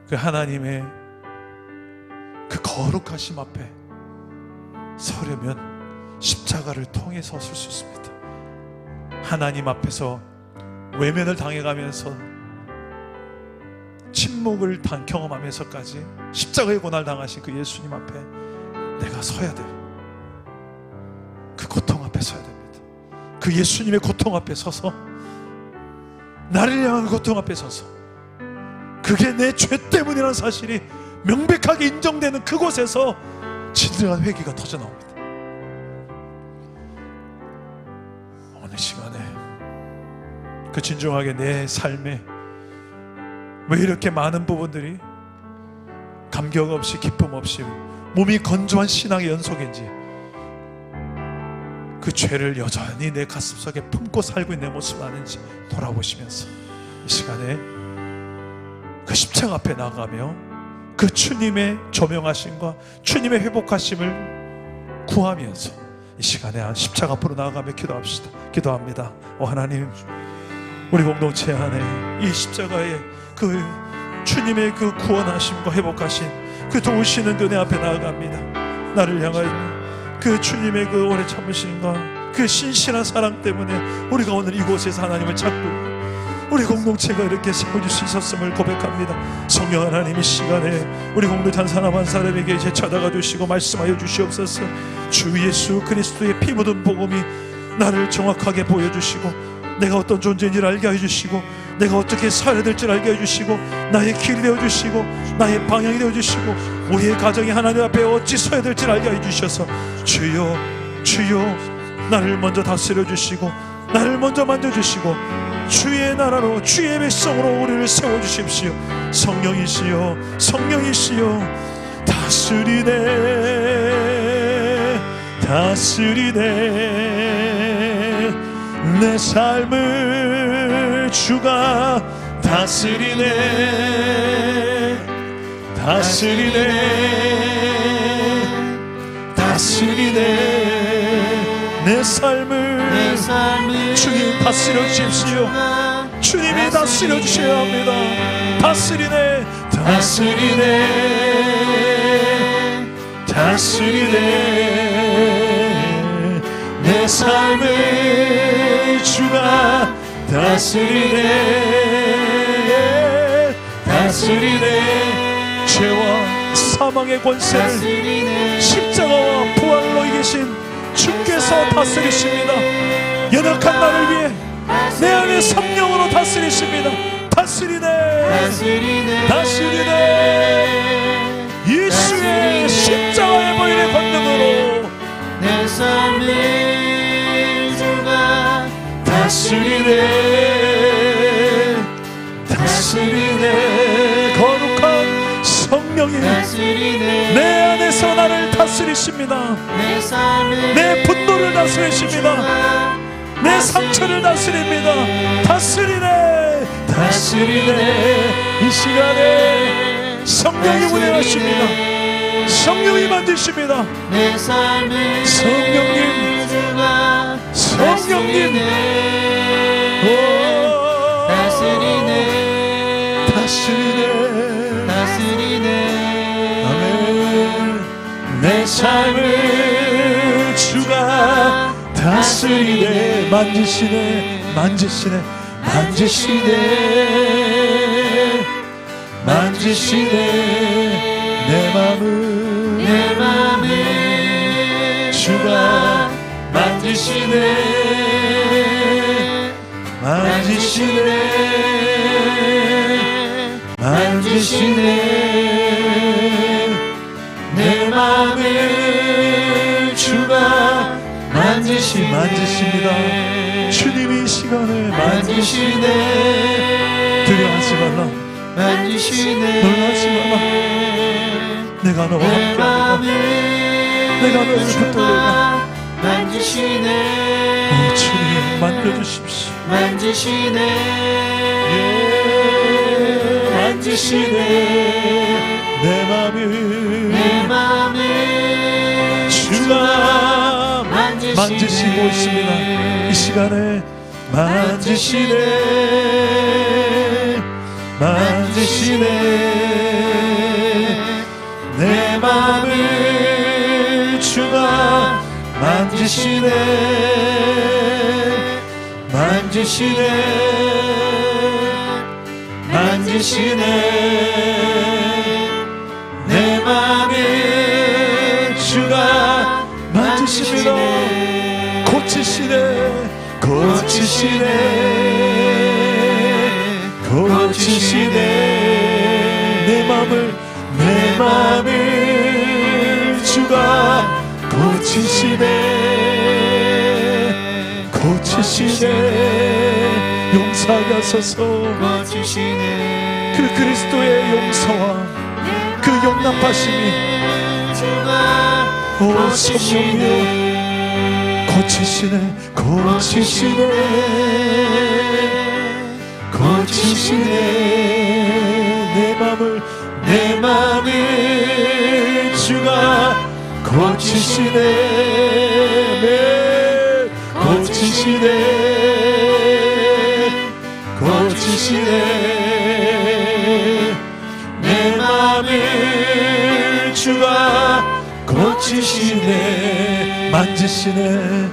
그 하나님의 그 거룩하심 앞에 서려면 십자가를 통해서 설 수 있습니다. 하나님 앞에서 외면을 당해가면서 침묵을 경험하면서까지 십자가의 고난을 당하신 그 예수님 앞에 내가 서야 돼요. 그 고통 앞에 서야 됩니다. 그 예수님의 고통 앞에 서서, 나를 향한 고통 앞에 서서, 그게 내 죄 때문이라는 사실이 명백하게 인정되는 그곳에서 진정한 회개가 터져나옵니다. 오늘 시간에 그 진정하게 내 삶에 왜 이렇게 많은 부분들이 감격 없이 기쁨 없이 몸이 건조한 신앙의 연속인지, 그 죄를 여전히 내 가슴속에 품고 살고 있는 내 모습을 아는지 돌아보시면서 이 시간에 그 십자가 앞에 나가며 그 주님의 조명하심과 주님의 회복하심을 구하면서 이 시간에 십자가 앞으로 나아가며 기도합시다. 기도합니다. 하나님, 우리 공동체 안에 이 십자가의 그 주님의 그 구원하심과 회복하심, 그 도우시는 은혜 앞에 나아갑니다. 나를 향하여 그 주님의 그 오래 참으심과 그 신실한 사랑 때문에 우리가 오늘 이곳에서 하나님을 찾고 우리 공동체가 이렇게 세워질 수 있었음을 고백합니다. 성령 하나님, 이 시간에 우리 공동체 한 사람 한 사람에게 이제 찾아가 주시고 말씀하여 주시옵소서. 주 예수 그리스도의 피 묻은 복음이 나를 정확하게 보여주시고, 내가 어떤 존재인지를 알게 해주시고, 내가 어떻게 살아야 될지를 알게 해주시고, 나의 길이 되어주시고, 나의 방향이 되어주시고, 우리의 가정이 하나님 앞에 어찌 서야 될지를 알게 해주셔서 주여, 주여, 나를 먼저 다스려 주시고, 나를 먼저 만져주시고, 주의 나라로, 주의 백성으로 우리를 세워주십시오. 성령이시여, 성령이시여, 다스리네, 다스리네, 내 삶을 주가 다스리네, 다스리네, 다스리네, 내 삶을 삶을 주님 다스려 주십시오. 주님이 다스려 주셔야 합니다. 다스리네, 다스리네, 다스리네. 내 삶을 주가 다스리네, 다스리네. 죄와 사망의 권세를 다스리네. 십자가와 부활로 이기신 주께서 다스리십니다. 연약한 나를 위해 내 안에 성령으로 다스리십니다. 다스리네, 다스리네. 다스리네. 예수의 십자가의 보혈의 권능으로 내 삶을 주가 다스리네, 다스리네. 거룩한 성령이 다스리네. 내 안에서 나를 다스리십니다. 내 삶을 내 분노를 다스리십니다. 내 상처를 다스립니다. 다스리네, 다스리네. 이 시간에 성령이 운행하십니다. 성령이 만드십니다. 내 삶을 성령님, 주가 성령님. 오, 다스리네. 다스리네, 다스리네. 아멘. 내 삶을 주가 다스리네. 만지시네, 만지시네, 만지시네, 만지시네. 내 맘을, 내 맘을 주가 만지시네, 만지시네, 만지시네. 내 맘을 주가 만지십니다. 주님이 이 시간을 만지시네. 두려워하지 말라, 만지시네. 놀라지 말라. 내가 너와 내 함께합니다. 내가 너를 붙들리라. 주가 만지시네. 오 주님 만져주십시오. 만지시네. 예, 만지시네. 내 맘을 내 맘을 주가 만지시고 있습니다. 이 시간에 만지시네, 만지시네. 내 맘을 주가 만지시네, 만지시네, 만지시네. 내 맘을 주가 만지십니다. 고치시네, 고치시네, 고치시네. 내 맘을 주가 고치시네, 고치시네. 용서하게 하소서. 고치시네. 그 그리스도의 용서와 그 용납하심이 오 성령이여 고치시네, 고치시네, 고치시네. 내 맘을 주가 고치시네, 고치시네, 고치시네. 내 맘을 주가 고치시네, 만지시네,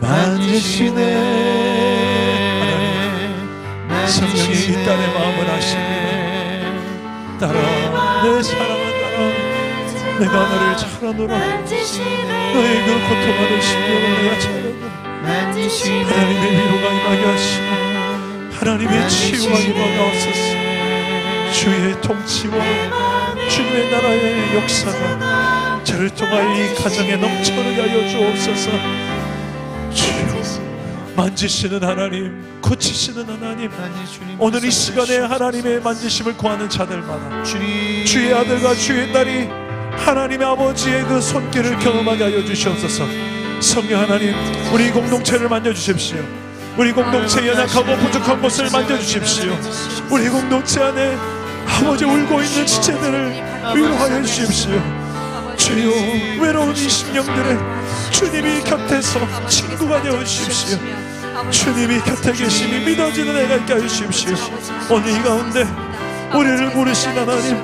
만지시네. 성령이 이 딸의 마음을 아십니다. 딸아, 내 사랑한 딸아, 내가 너를 잘 아노라. 너의 그 고통하는 심령을 내가 잘 아노라. 하나님의 위로가 임하게 하시고 하나님의 치유가 임하게 하소서. 주의 통치와 주님의 나라의 역사가 저를 통하여 이 가정에 넘쳐나게 하여 주옵소서. 주여 만지시는 하나님, 고치시는 하나님, 오늘 이 시간에 하나님의 만지심을 구하는 자들마다 주의 아들과 주의 딸이 하나님의 아버지의 그 손길을 경험하게 하여 주시옵소서. 성령 하나님, 우리 공동체를 만져주십시오. 우리 공동체 연약하고 부족한 곳을 만져주십시오. 우리 공동체 안에 아버지 울고 있는 지체들을 위로하여 주십시오. 주여 외로운 이 심령들을 주님이 곁에서 친구가 되어 주십시오. 주님이 곁에 계심이 믿어지는 애가 있게 하십시오. 오늘 이 가운데 우리를 부르신 하나님,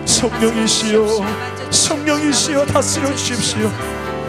성령이시여, 성령이시여 다스려 주십시오.